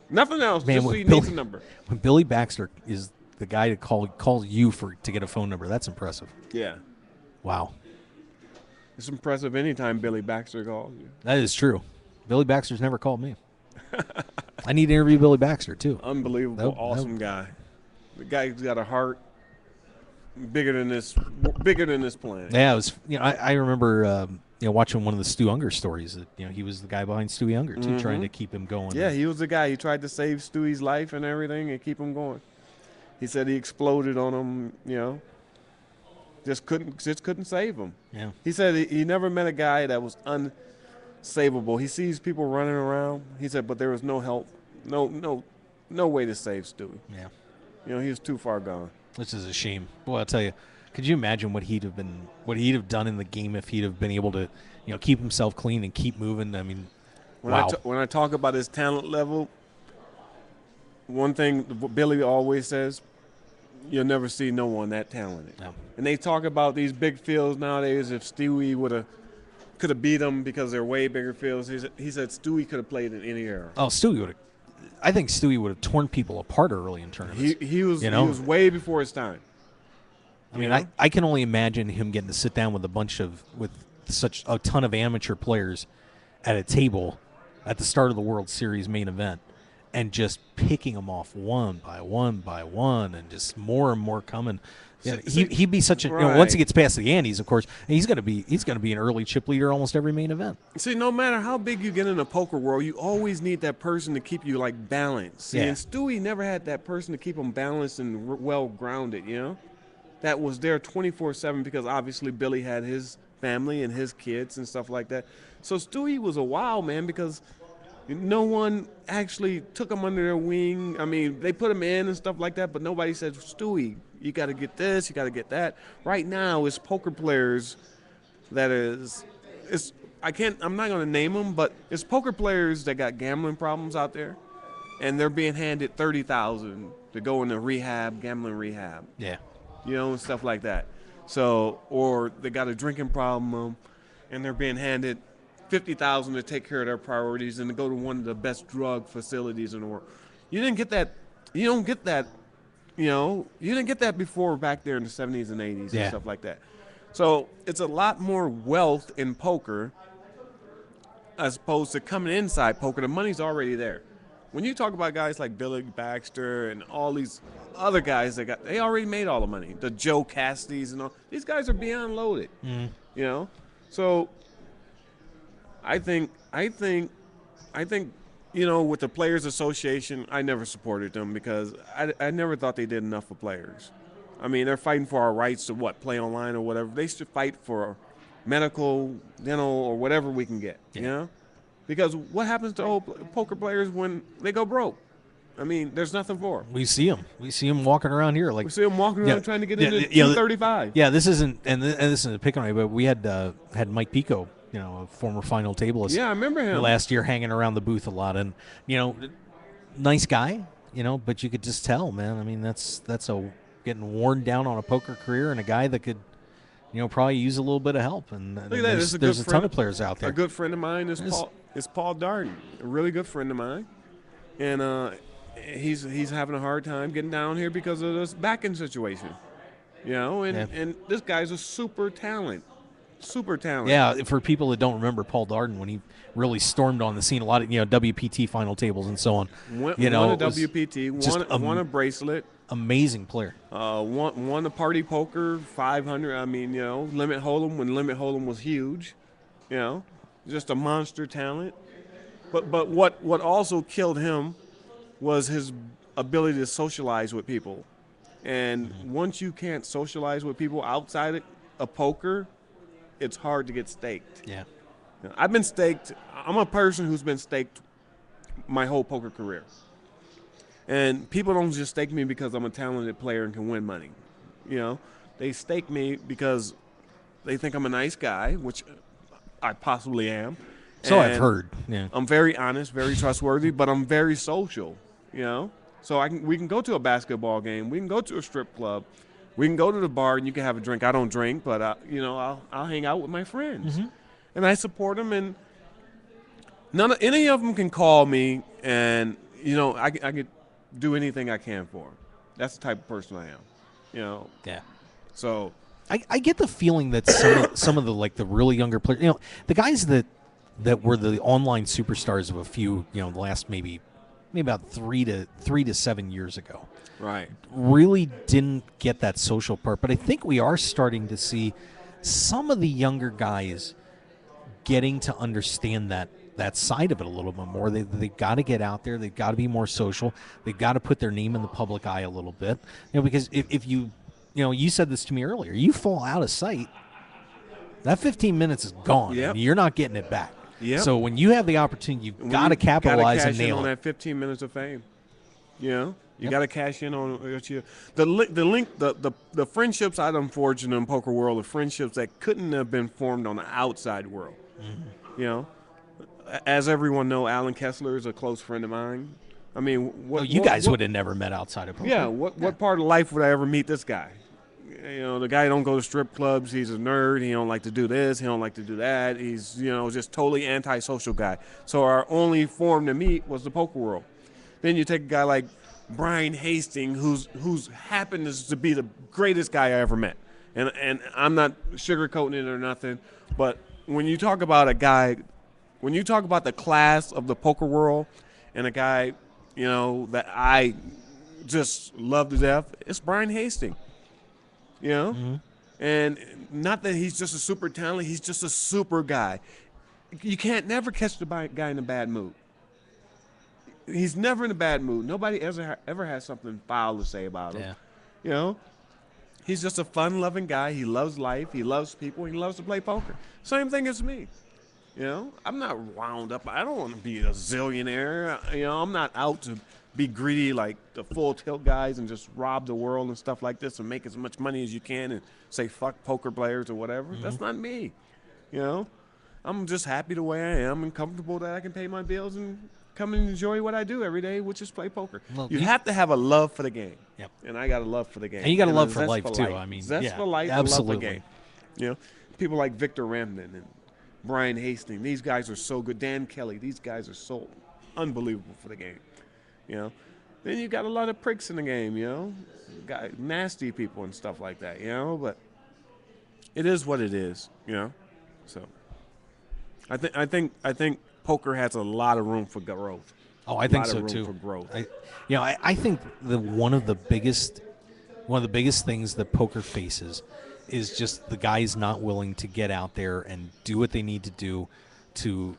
D: Nothing else.
B: Man,
D: just so he needs a number.
B: When Billy Baxter is the guy to calls you to get a phone number, that's impressive.
D: Yeah.
B: Wow.
D: It's impressive anytime Billy Baxter calls you.
B: That is true. Billy Baxter's never called me. I need to interview Billy Baxter, too.
D: Unbelievable, awesome guy. The guy's got a heart bigger than this planet.
B: Yeah, it was. I remember watching one of the Stu Unger stories. That he was the guy behind Stewie Unger too, trying to keep him going.
D: Yeah, he was the guy. He tried to save Stewie's life and everything and keep him going. He said he exploded on him. Just couldn't save him.
B: Yeah.
D: He said he never met a guy that was unsavable. He sees people running around. He said, but there was no help, no way to save Stewie.
B: Yeah.
D: He was too far gone.
B: This is a shame. Boy, I'll tell you. Could you imagine what he'd have done in the game if he'd have been able to, keep himself clean and keep moving? I mean, wow.
D: When I talk about his talent level, one thing Billy always says, you'll never see no one that talented.
B: No.
D: And they talk about these big fields nowadays. If Stewie could have beat them because they're way bigger fields, he said Stewie could have played in any era.
B: Oh, Stewie would have. I think Stewie would have torn people apart early in tournaments.
D: He was way before his time.
B: I mean, I can only imagine him getting to sit down with such a ton of amateur players at a table at the start of the World Series main event and just picking them off one by one by one and just more and more coming. Yeah, he'd be such a once he gets past the Andes, of course, he's gonna be an early chip leader almost every main event.
D: See, no matter how big you get in the poker world, you always need that person to keep you like balanced. See, and Stewie never had that person to keep him balanced and well grounded. That was there 24/7 because obviously Billy had his family and his kids and stuff like that. So Stewie was a wild man because no one actually took him under their wing. I mean, they put him in and stuff like that, but nobody said, Stewie, you got to get this, you got to get that. Right now, it's poker players I'm not going to name them, but it's poker players that got gambling problems out there, and they're being handed $30,000 to go into rehab, gambling rehab.
B: Yeah.
D: And stuff like that. So, or they got a drinking problem, and they're being handed $50,000 to take care of their priorities and to go to one of the best drug facilities in the world. You didn't get that. You don't get that. You didn't get that before back there in the 70s and 80s and stuff like that. So it's a lot more wealth in poker as opposed to coming inside poker. The money's already there. When you talk about guys like Billy Baxter and all these other guys they already made all the money. The Joe Cassidy's and all these guys are beyond loaded. So I think with the Players Association, I never supported them because I never thought they did enough for players. I mean, they're fighting for our rights to play online or whatever. They should fight for medical, dental, or whatever we can get. Because what happens to old poker players when they go broke? I mean, there's nothing for him.
B: We see him. We see him walking around here. Like
D: We see him walking around trying to get into
B: yeah,
D: 235.
B: Yeah, this isn't, and this isn't a pick on it, but we had Mike Pico, a former final tableist.
D: Yeah, I remember him
B: last year, hanging around the booth a lot, and nice guy, but you could just tell, man. I mean, that's a getting worn down on a poker career, and a guy that could, probably use a little bit of help. And
D: Look at that.
B: there's a ton of players out there.
D: A good friend of mine is Paul Darden, a really good friend of mine, and he's having a hard time getting down here because of this backing situation, and this guy's a super talent. Super talent.
B: Yeah, for people that don't remember Paul Darden, when he really stormed on the scene, a lot of WPT final tables and so on.
D: Won a WPT, won a bracelet.
B: Amazing player.
D: Won a party poker 500. I mean, limit hold'em when limit hold'em was huge. Just a monster talent. But what also killed him was his ability to socialize with people. And once you can't socialize with people outside of poker, it's hard to get staked.
B: Yeah.
D: I've been staked. I'm a person who's been staked my whole poker career. And people don't just stake me because I'm a talented player and can win money. They stake me because they think I'm a nice guy, which I possibly am.
B: So I've heard. Yeah.
D: I'm very honest, very trustworthy, but I'm very social, So we can go to a basketball game. We can go to a strip club. We can go to the bar and you can have a drink. I don't drink, but I'll hang out with my friends, and I support them. And any of them can call me, and I could do anything I can for them. That's the type of person I am,
B: Yeah.
D: So
B: I get the feeling that some of the really younger players, the guys that were the online superstars of a few, the last maybe about 3 to 7 years ago.
D: Right.
B: Really didn't get that social part. But I think we are starting to see some of the younger guys getting to understand that side of it a little bit more. They got to get out there. They've got to be more social. They've got to put their name in the public eye a little bit. Because if you, you said this to me earlier, you fall out of sight, that 15 minutes is gone.
D: Yep.
B: And you're not getting it back.
D: Yep.
B: So when you have the opportunity, you've got to capitalize and nail
D: on
B: it.
D: that 15 minutes of fame. You got to cash in on the friendships I done forged in the poker world are friendships that couldn't have been formed on the outside world. As everyone know, Alan Kessler is a close friend of mine. I mean,
B: you guys would have never met outside of poker.
D: Yeah. What part of life would I ever meet this guy? The guy don't go to strip clubs. He's a nerd. He don't like to do this. He don't like to do that. He's just totally antisocial guy. So our only form to meet was the poker world. Then you take a guy like Brian Hastings, who's happens to be the greatest guy I ever met, and I'm not sugarcoating it or nothing, but when you talk about the class of the poker world, and a guy, that I just love to death, it's Brian Hastings, and not that he's just a super talent, he's just a super guy. You can't never catch the guy in a bad mood. He's never in a bad mood. Nobody ever has something foul to say about him. Yeah. He's just a fun-loving guy. He loves life. He loves people. He loves to play poker. Same thing as me. I'm not wound up. I don't want to be a zillionaire. I'm not out to be greedy like the full tilt guys and just rob the world and stuff like this and make as much money as you can and say fuck poker players or whatever. That's not me. I'm just happy the way I am and comfortable that I can pay my bills and come and enjoy what I do every day, which is play poker. Well, you have to have a love for the game.
B: Yep.
D: And I got a love for the game.
B: And you got a love for life, too. I mean,
D: that's for life,
B: absolutely.
D: Love the game. People like Victor Remden and Brian Hastings, these guys are so good. Dan Kelly, these guys are so unbelievable for the game. Then you got a lot of pricks in the game, got nasty people and stuff like that, but it is what it is, So I think poker has a lot of room for growth.
B: Oh, I think so
D: room
B: too.
D: For growth.
B: I think one of the biggest things that poker faces is just the guys not willing to get out there and do what they need to do to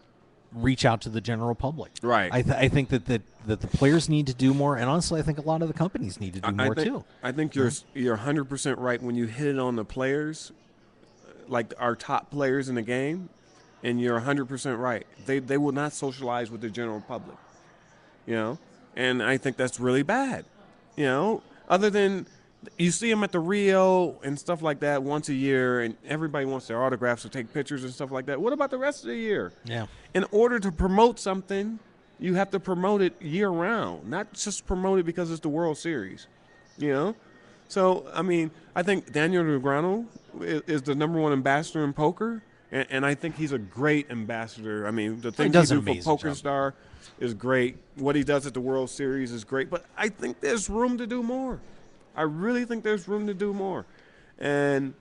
B: reach out to the general public.
D: Right.
B: I think that the players need to do more, and honestly, I think a lot of the companies need to do more too.
D: I think you're 100% right when you hit it on the players, like our top players in the game. And you're 100% right. They will not socialize with the general public, and I think that's really bad. Other than you see them at the Rio and stuff like that once a year, and everybody wants their autographs or take pictures and stuff like that. What about the rest of the year?
B: Yeah.
D: In order to promote something, you have to promote it year round, not just promote it because it's the World Series. So, I mean, I think Daniel Negreanu is the number one ambassador in poker, and I think he's a great ambassador. I mean, the things he do for Poker Star is great. What he does at the World Series is great, but I think there's room to do more. I really think there's room to do more. And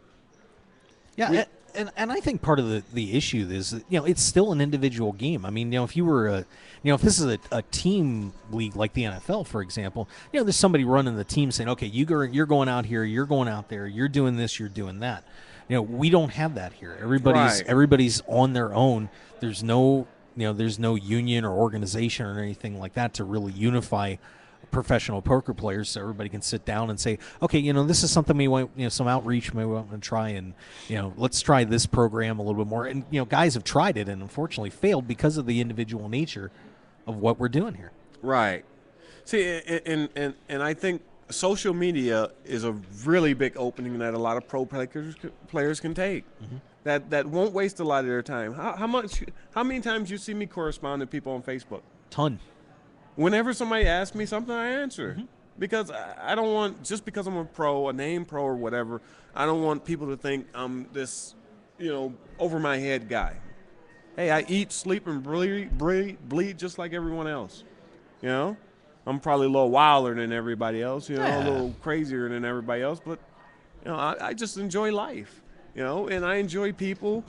B: and I think part of the issue is that, it's still an individual game. I mean, if you were if this is a team league like the NFL, for example, there's somebody running the team saying, okay, you're going out here, you're going out there, you're doing this, you're doing that. We don't have that here. Everybody's on their own. There's no union or organization or anything like that to really unify professional poker players, so everybody can sit down and say, okay, this is something we want, some outreach we want to try, and let's try this program a little bit more. And guys have tried it and unfortunately failed because of the individual nature of what we're doing here.
D: Right. See, and I think social media is a really big opening that a lot of pro players can take. Mm-hmm. That won't waste a lot of their time. How many times you see me correspond to people on Facebook?
B: Ton.
D: Whenever somebody asks me something, I answer. Mm-hmm. Because I don't want, just because I'm a name pro or whatever, I don't want people to think I'm this, over my head guy. Hey, I eat, sleep, and bleed just like everyone else. I'm probably a little wilder than everybody else, a little crazier than everybody else, but, I just enjoy life, and I enjoy people.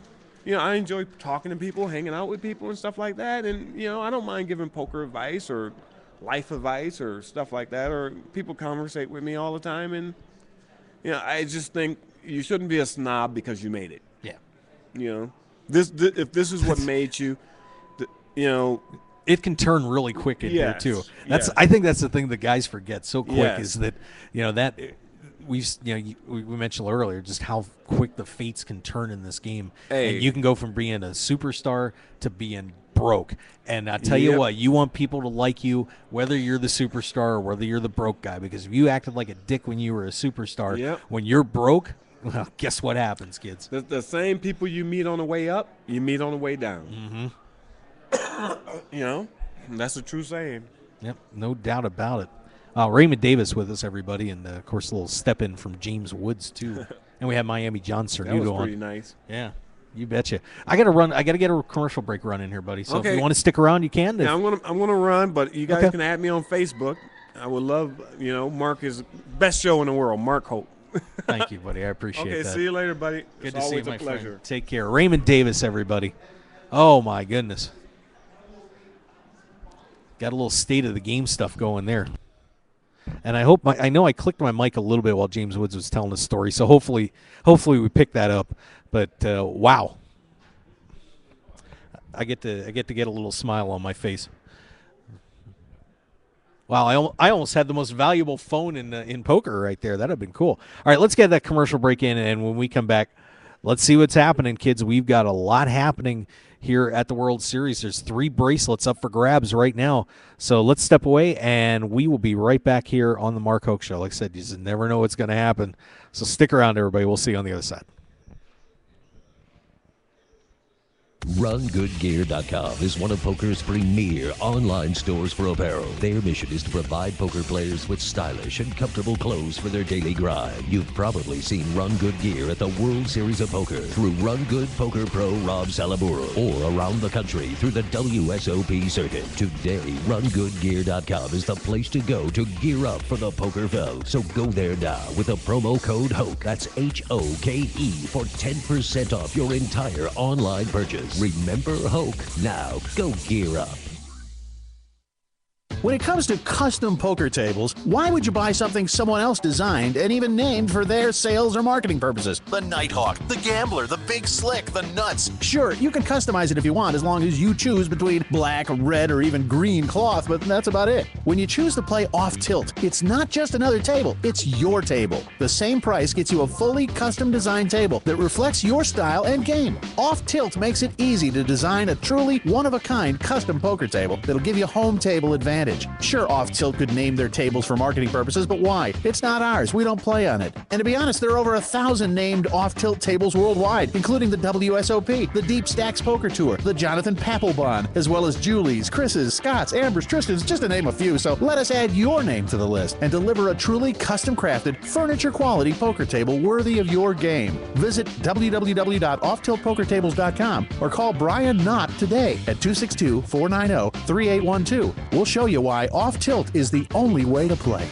D: I enjoy talking to people, hanging out with people and stuff like that. And, I don't mind giving poker advice or life advice or stuff like that. Or people conversate with me all the time. And, I just think you shouldn't be a snob because you made it.
B: Yeah.
D: If this is what made you,
B: it can turn really quick in here, too. I think that's the thing that guys forget so quick is that, that – we mentioned earlier just how quick the fates can turn in this game.
D: Hey.
B: And you can go from being a superstar to being broke. And I tell you what, you want people to like you whether you're the superstar or whether you're the broke guy. Because if you acted like a dick when you were a superstar, when you're broke, well, guess what happens, kids?
D: The same people you meet on the way up, you meet on the way down.
B: Mm-hmm.
D: That's a true saying.
B: Yep, no doubt about it. Raymond Davis with us, everybody, and of course a little step in from James Woods too, and we have Miami John Cernuto on.
D: That was pretty nice.
B: Yeah, you betcha. I got to get a commercial break run in here, buddy. So if you want to stick around, you can.
D: Yeah, I'm gonna run, but you guys can add me on Facebook. I would love, Mark is best show in the world, Mark Hoke.
B: Thank you, buddy. I appreciate that.
D: Okay, see you later, buddy.
B: Good
D: it's
B: to see you, my
D: pleasure.
B: friend. Take care. Raymond Davis, everybody. Oh my goodness, got a little state of the game stuff going there. And I know I clicked my mic a little bit while James Woods was telling the story, so hopefully we pick that up. But wow, I get to get a little smile on my face. Wow, I almost had the most valuable phone in poker right there. That'd have been cool. All right, let's get that commercial break in, and when we come back, let's see what's happening, kids. We've got a lot happening here at the World Series. There's 3 bracelets up for grabs right now. So let's step away, and we will be right back here on the Mark Hoke Show. Like I said, you just never know what's going to happen. So stick around, everybody. We'll see you on the other side.
A: RunGoodGear.com is one of poker's premier online stores for apparel. Their mission is to provide poker players with stylish and comfortable clothes for their daily grind. You've probably seen Run Good Gear at the World Series of Poker through Run Good Poker Pro Rob Salaburo, or around the country through the WSOP circuit. Today, RunGoodGear.com is the place to go to gear up for the poker fell. So go there now with a promo code HOKE, that's HOKE, for 10% off your entire online purchase. Remember Hoke. Now go gear up.
H: When it comes to custom poker tables, why would you buy something someone else designed and even named for their sales or marketing purposes? The Nighthawk, the Gambler, the Big Slick, the Nuts. Sure, you can customize it if you want, as long as you choose between black, red, or even green cloth, but that's about it. When you choose to play off tilt, it's not just another table, it's your table. The same price gets you a fully custom designed table that reflects your style and game. Off tilt makes it easy to design a truly one-of-a-kind custom poker table that'll give you home table advantage. advantage. Sure, Off Tilt could name their tables for marketing purposes, but why? It's not ours. We don't play on it. And to be honest, there are over 1,000 named Off Tilt tables worldwide, including the WSOP, the Deep Stacks Poker Tour, the Jonathan Papelbon, as well as Julie's, Chris's, Scott's, Amber's, Tristan's, just to name a few. So let us add your name to the list and deliver a truly custom-crafted, furniture-quality poker table worthy of your game. Visit www.offtiltpokertables.com or call Brian Knott today at 262-490-3812. We'll show you why Off Tilt is the only way to play.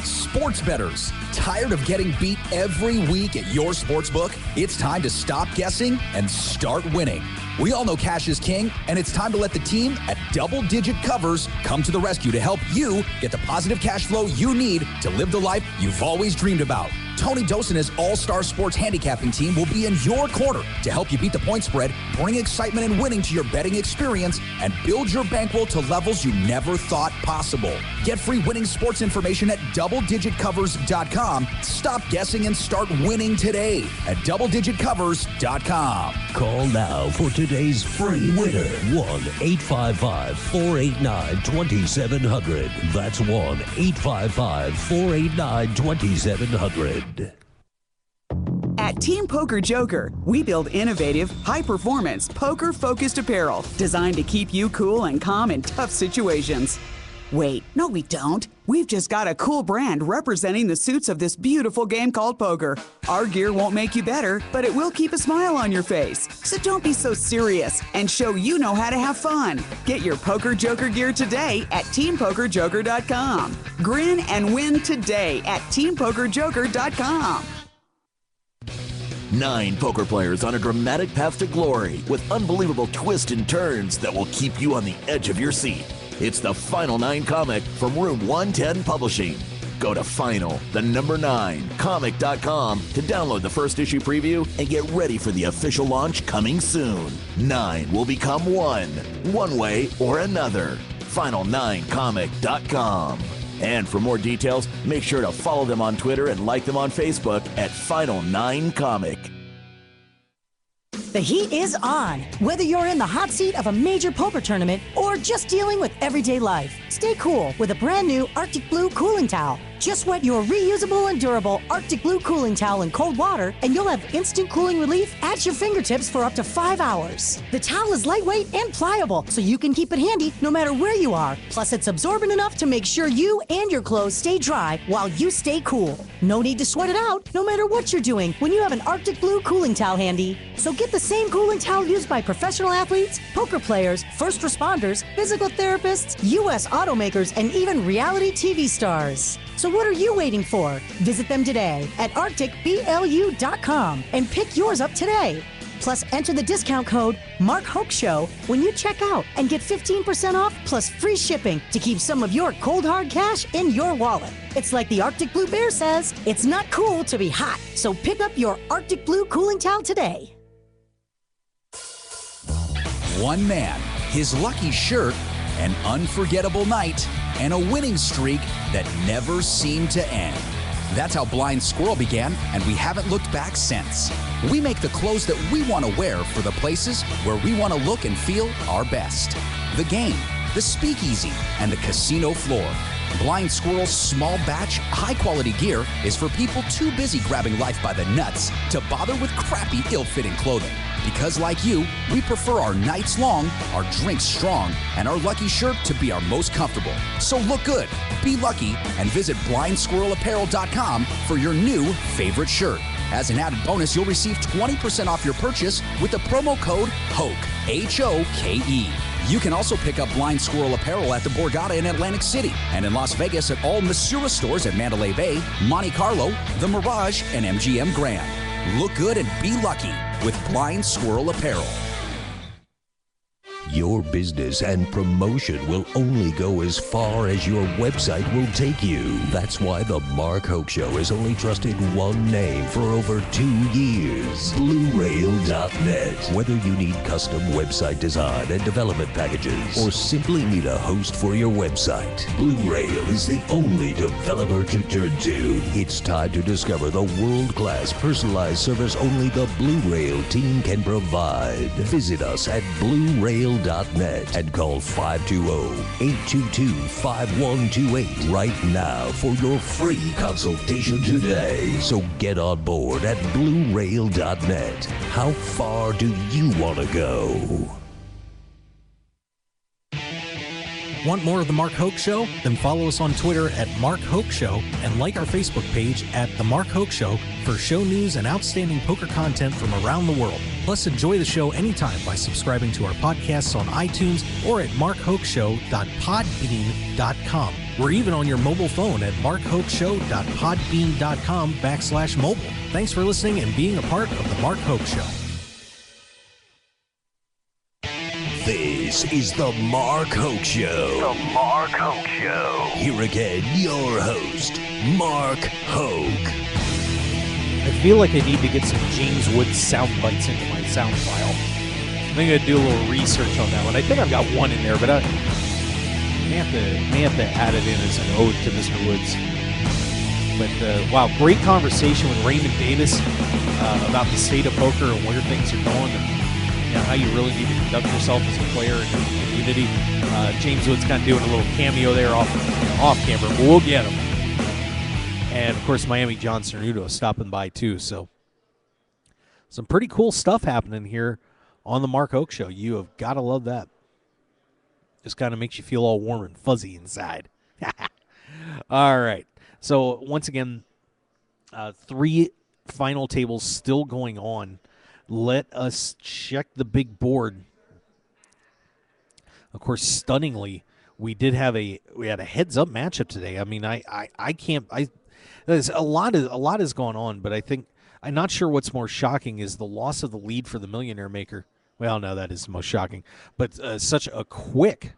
I: Sports bettors, tired of getting beat every week at your sportsbook? It's time to stop guessing and start winning. We all know cash is king, and it's time to let the team at Double Digit Covers come to the rescue to help you get the positive cash flow you need to live the life you've always dreamed about. Tony Dos and his all-star sports handicapping team will be in your corner to help you beat the point spread, bring excitement and winning to your betting experience, and build your bankroll to levels you never thought possible. Get free winning sports information at doubledigitcovers.com. Stop guessing and start winning today at doubledigitcovers.com.
A: Call now for today's free winner. 1-855-489-2700. That's 1-855-489-2700.
J: At Team Poker Joker, we build innovative, high-performance, poker-focused apparel designed to keep you cool and calm in tough situations. Wait, no we don't. We've just got a cool brand representing the suits of this beautiful game called poker. Our gear won't make you better, but it will keep a smile on your face. So don't be so serious and show you know how to have fun. Get your Poker Joker gear today at TeamPokerJoker.com. Grin and win today at TeamPokerJoker.com.
K: 9 poker players on a dramatic path to glory with unbelievable twists and turns that will keep you on the edge of your seat. It's the Final 9 comic from Room 110 Publishing. Go to final9comic.com to download the first issue preview and get ready for the official launch coming soon. 9 will become one way or another. Final9comic.com. And for more details, make sure to follow them on Twitter and like them on Facebook at Final 9 Comic.
L: The heat is on. Whether you're in the hot seat of a major poker tournament or just dealing with everyday life, stay cool with a brand new Arctic Blue cooling towel. Just wet your reusable and durable Arctic Blue cooling towel in cold water and you'll have instant cooling relief at your fingertips for up to 5 hours. The towel is lightweight and pliable, so you can keep it handy no matter where you are. Plus, it's absorbent enough to make sure you and your clothes stay dry while you stay cool. No need to sweat it out no matter what you're doing when you have an Arctic Blue cooling towel handy. So get the same cooling towel used by professional athletes, poker players, first responders, physical therapists, U.S. automakers, and even reality TV stars. So what are you waiting for? Visit them today at arcticblu.com and pick yours up today. Plus, enter the discount code MarkHokeShow when you check out and get 15% off plus free shipping to keep some of your cold hard cash in your wallet. It's like the Arctic Blue Bear says, it's not cool to be hot. So pick up your Arctic Blue cooling towel today.
I: One man, his lucky shirt, an unforgettable night, and a winning streak that never seemed to end. That's how Blind Squirrel began, and we haven't looked back since. We make the clothes that we want to wear for the places where we want to look and feel our best. The game, the speakeasy, and the casino floor. Blind Squirrel's small batch, high-quality gear is for people too busy grabbing life by the nuts to bother with crappy, ill-fitting clothing. Because like you, we prefer our nights long, our drinks strong, and our lucky shirt to be our most comfortable. So look good, be lucky, and visit blindsquirrelapparel.com for your new favorite shirt. As an added bonus, you'll receive 20% off your purchase with the promo code HOKE, H-O-K-E. You can also pick up Blind Squirrel apparel at the Borgata in Atlantic City and in Las Vegas at all Missouri stores at Mandalay Bay, Monte Carlo, The Mirage, and MGM Grand. Look good and be lucky with Blind Squirrel Apparel.
A: Your business and promotion will only go as far as your website will take you. That's why the Mark Hoke Show has only trusted one name for over 2 years, BlueRail.net. Whether you need custom website design and development packages or simply need a host for your website, Blue Rail is the only developer to turn to. It's time to discover the world-class personalized service only the Blue Rail team can provide. Visit us at BlueRail.net bluerail.net and call 520-822-5128 right now for your free consultation today. So get on board at bluerail.net. How far do you want to go?
B: Want more of The Mark Hoke Show? Then follow us on Twitter at Mark Hoke Show and like our Facebook page at The Mark Hoke Show for show news and outstanding poker content from around the world. Plus, enjoy the show anytime by subscribing to our podcasts on iTunes or at markhokeshow.podbean.com. We're even on your mobile phone at markhokeshow.podbean.com/mobile. Thanks for listening and being a part of The Mark Hoke Show.
A: This is The Mark Hoke Show.
M: The Mark Hoke Show.
A: Here again, your host, Mark Hoke.
B: I feel like I need to get some James Woods sound bites into my sound file. I think I'm going to do a little research on that one. I think I've got one in there, but I may have to add it in as an ode to Mr. Woods. But, wow, great conversation with Raymond Davis about the state of poker and where things are going and how you really need to conduct yourself as a player in the community. James Woods kind of doing a little cameo there off camera, but we'll get him. And, of course, Miami John Cernuto stopping by, too. So some pretty cool stuff happening here on the Mark Hoke Show. You have got to love that. Just kind of makes you feel all warm and fuzzy inside. All right. So, once again, 3 final tables still going on. Let us check the big board. Of course, stunningly, we had a heads-up matchup today. I mean, there's a lot has gone on, but I'm not sure what's more shocking is the loss of the lead for the Millionaire Maker. Well, no, that is the most shocking, but such a quick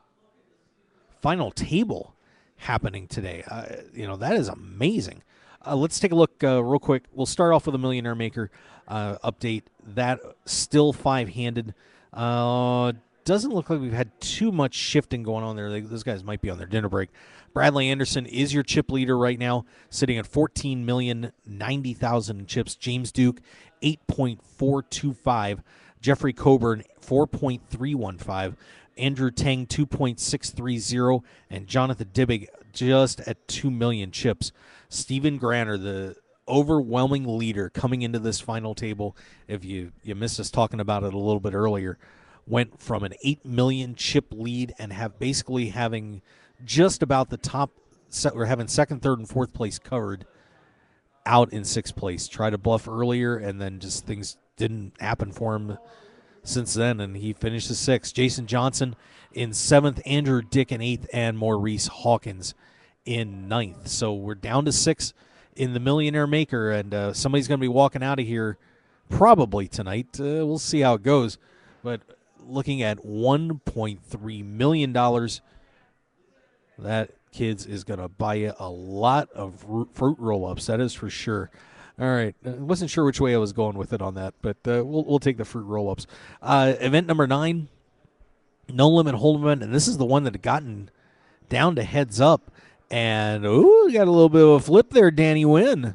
B: final table happening today. That is amazing. Let's take a look real quick. We'll start off with the Millionaire Maker update. That still 5-handed. Doesn't look like we've had too much shifting going on there. Those guys might be on their dinner break. Bradley Anderson is your chip leader right now, sitting at 14,090,000 chips. James Duke, 8.425. Jeffrey Coburn, 4.315. Andrew Tang, 2.630. And Jonathan Dibbig just at 2 million chips. Stephen Granner, the overwhelming leader coming into this final table, if you missed us talking about it a little bit earlier, went from an 8 million chip lead and having just about the top set. We're having second, third, and fourth place covered out in sixth place. Tried to bluff earlier, and then just things didn't happen for him since then, and he finishes sixth. Jason Johnson in seventh, Andrew Dick in eighth, and Maurice Hawkins in ninth. So we're down to 6 in the Millionaire Maker, and somebody's going to be walking out of here probably tonight. We'll see how it goes. But looking at $1.3 million, that kids is going to buy you a lot of fruit roll-ups. That is for sure. All right. I wasn't sure which way I was going with it on that, but we'll take the fruit roll-ups. Event number 9, No Limit Hold'em, and this is the one that had gotten down to heads up. And, we got a little bit of a flip there. Danny Wynn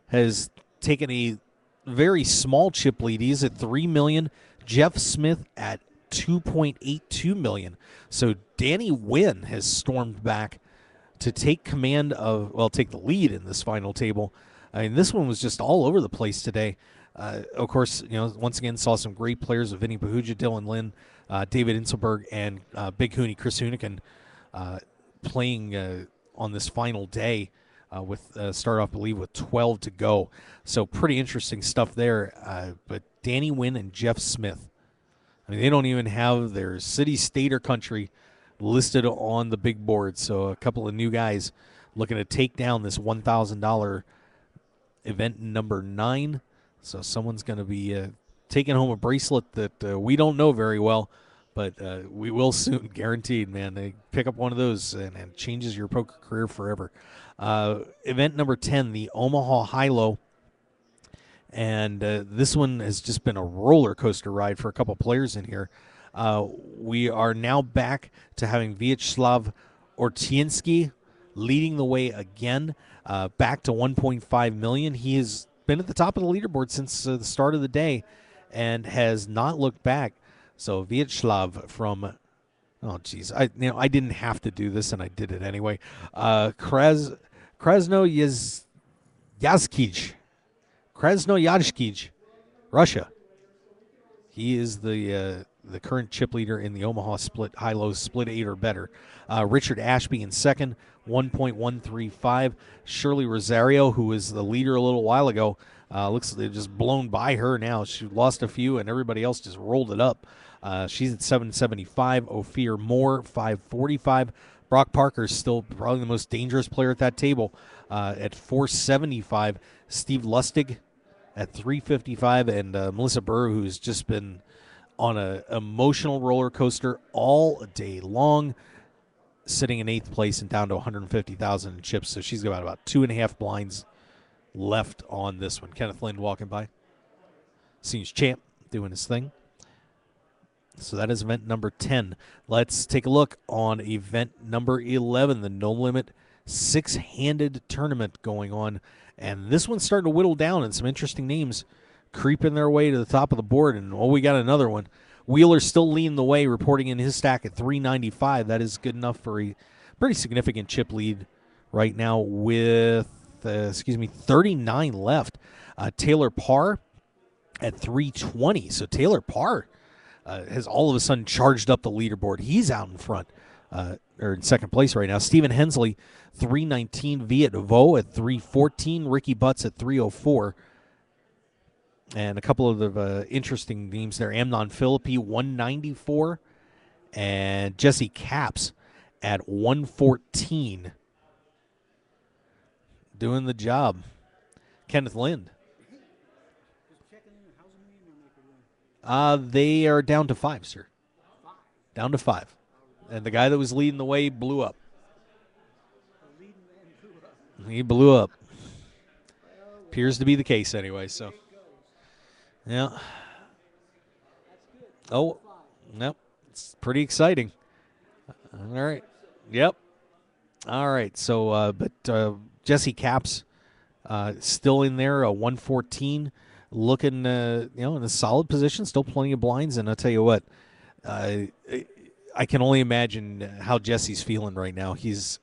B: has taken a very small chip lead. He's at $3 million. Jeff Smith at $2.82 million. So Danny Wynn has stormed back to take take the lead in this final table. I mean, this one was just all over the place today. Of course, once again, saw some great players of Vinny Bahuja, Dylan Lynn, David Inselberg, and Big Hooney, Chris Hoonigan, playing on this final day with start off, I believe, with 12 to go. So pretty interesting stuff there. But Danny Wynn and Jeff Smith, I mean, they don't even have their city, state, or country listed on the big board. So a couple of new guys looking to take down this $1,000 event number 9. So someone's going to be taking home a bracelet that we don't know very well, but we will soon, guaranteed, man. They pick up one of those and it changes your poker career forever. Event number 10, the Omaha High-Low. And this one has just been a roller coaster ride for a couple players in here. We are now back to having Vyacheslav Ortinsky leading the way again, back to 1.5 million. He has been at the top of the leaderboard since the start of the day and has not looked back. So Vyacheslav from, oh geez, I didn't have to do this and I did it anyway. Krasno Krasnoyarskij, Russia. He is the current chip leader in the Omaha split, high-low split 8 or better. Richard Ashby in second, 1.135. Shirley Rosario, who was the leader a little while ago, looks like they've just blown by her now. She lost a few, and everybody else just rolled it up. She's at 775. Ophir Moore, 545. Brock Parker is still probably the most dangerous player at that table at 475. Steve Lustig at 355, and Melissa Burr, who's just been on an emotional roller coaster all day long, sitting in 8th place and down to 150,000 in chips. So she's got about 2.5 blinds left on this one. Kenneth Lind walking by. Seniors champ doing his thing. So that is event number 10. Let's take a look on event number 11, the No Limit 6-handed tournament going on. And this one's starting to whittle down, and some interesting names creeping their way to the top of the board. And, we got another one. Wheeler's still leading the way, reporting in his stack at 395. That is good enough for a pretty significant chip lead right now with, 39 left. Taylor Parr at 320. So Taylor Parr has all of a sudden charged up the leaderboard. He's out in front, or in second place right now. Stephen Hensley, 319. Viet Vo at 314. Ricky Butts at 304. And a couple of the interesting names there. Amnon Philippi, 194. And Jesse Capps at 114. Doing the job. Kenneth Lind. They are down to 5, sir. Down to 5. And the guy that was leading the way blew up. He blew up. Appears to be the case anyway, so. Yeah. Oh, nope. It's pretty exciting. All right. Yep. All right. So, but Jesse Capps still in there, 114. Looking, in a solid position, still plenty of blinds. And I'll tell you what, I can only imagine how Jesse's feeling right now. He's,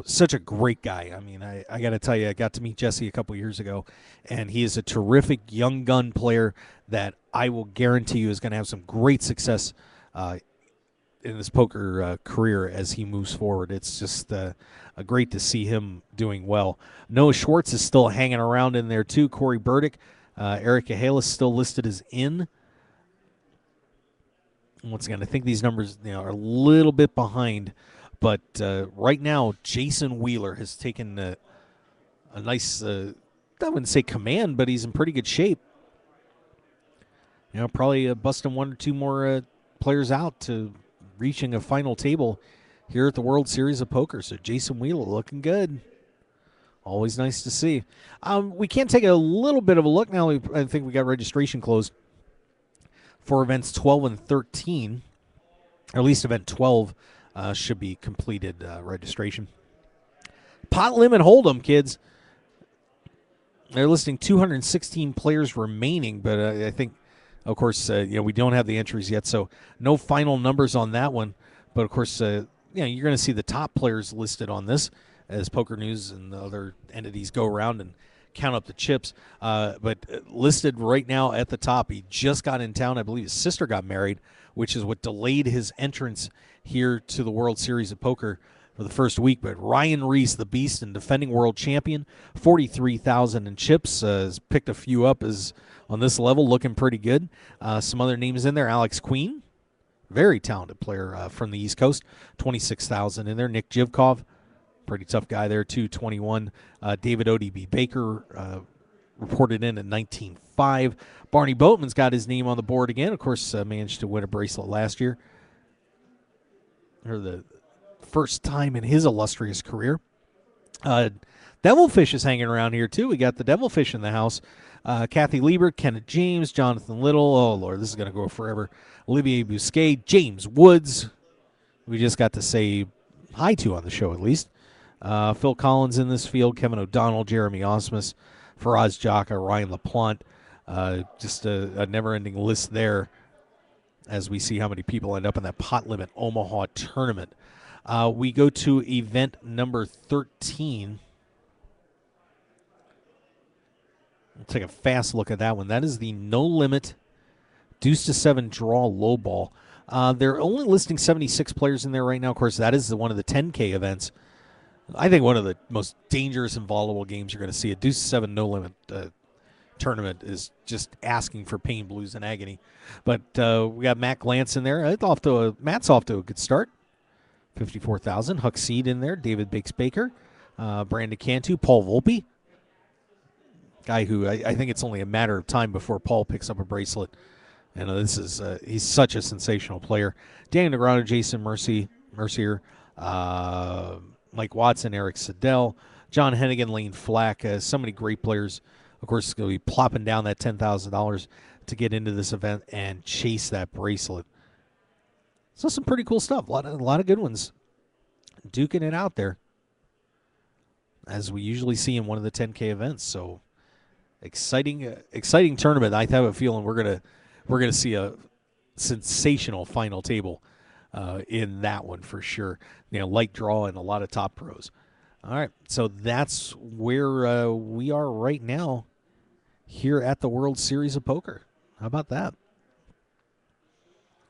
B: such a great guy. I mean, I got to tell you, I got to meet Jesse a couple years ago, and he is a terrific young gun player that I will guarantee you is going to have some great success in his poker career as he moves forward. It's just great to see him doing well. Noah Schwartz is still hanging around in there too. Corey Burdick, Eric Cahalis still listed as in. Once again, I think these numbers are a little bit behind, but right now Jason Wheeler has taken a nice, I wouldn't say command, but he's in pretty good shape. Probably busting one or two more players out to reaching a final table here at the World Series of Poker. So Jason Wheeler looking good. Always nice to see. We can take a little bit of a look now. I think we got registration closed for events 12 and 13. Or at least event 12 should be completed registration. Pot limit hold'em, kids. They're listing 216 players remaining, but I think, of course, we don't have the entries yet, so no final numbers on that one. But, of course, you're going to see the top players listed on this as Poker News and the other entities go around and count up the chips. But listed right now at the top, he just got in town. I believe his sister got married, which is what delayed his entrance here to the World Series of Poker for the first week. But Ryan Reese, the Beast and defending world champion, 43,000 in chips, has picked a few up as on this level, looking pretty good. Some other names in there. Alex Queen, very talented player from the East Coast, 26,000 in there. Nick Jivkov, pretty tough guy there too, 21. David ODB Baker reported in at 19.5. Barney Boatman's got his name on the board again. Of course, managed to win a bracelet last year, or the first time in his illustrious career. Devilfish is hanging around here too. We got the Devilfish in the house. Kathy Liebert, Kenneth James, Jonathan Little. Oh, Lord, this is going to go forever. Olivier Bousquet, James Woods. We just got to say hi to on the show, at least. Phil Collins in this field, Kevin O'Donnell, Jeremy Osmus, Faraz Jaka, Ryan LaPlante. Just a never-ending list there. as we see how many people end up in that pot limit Omaha tournament. We go to event number 13. We'll take a fast look at that one. That is the no limit deuce to 7 draw low ball. They're only listing 76 players in there right now. Of course, that is one of the 10K events. I think one of the most dangerous and volatile games you're going to see. A deuce to 7 no limit tournament is just asking for pain, blues, and agony. But we got Matt Glantz in there. Matt's off to a good start. 54,000. Huck Seed in there. David Baker. Brandon Cantu. Paul Volpe. Guy who I think it's only a matter of time before Paul picks up a bracelet. And this is he's such a sensational player. Danny Negreanu, Jason Mercier, Mike Watson, Eric Siddell, John Hennigan, Lane Flack. So many great players. Of course, going to be plopping down that $10,000 to get into this event and chase that bracelet. So some pretty cool stuff. A lot of good ones. Duking it out there, as we usually see in one of the 10K events. So exciting tournament. I have a feeling we're gonna see a sensational final table in that one for sure. Light draw and a lot of top pros. All right, so that's where we are right now here at the World Series of Poker. How about that?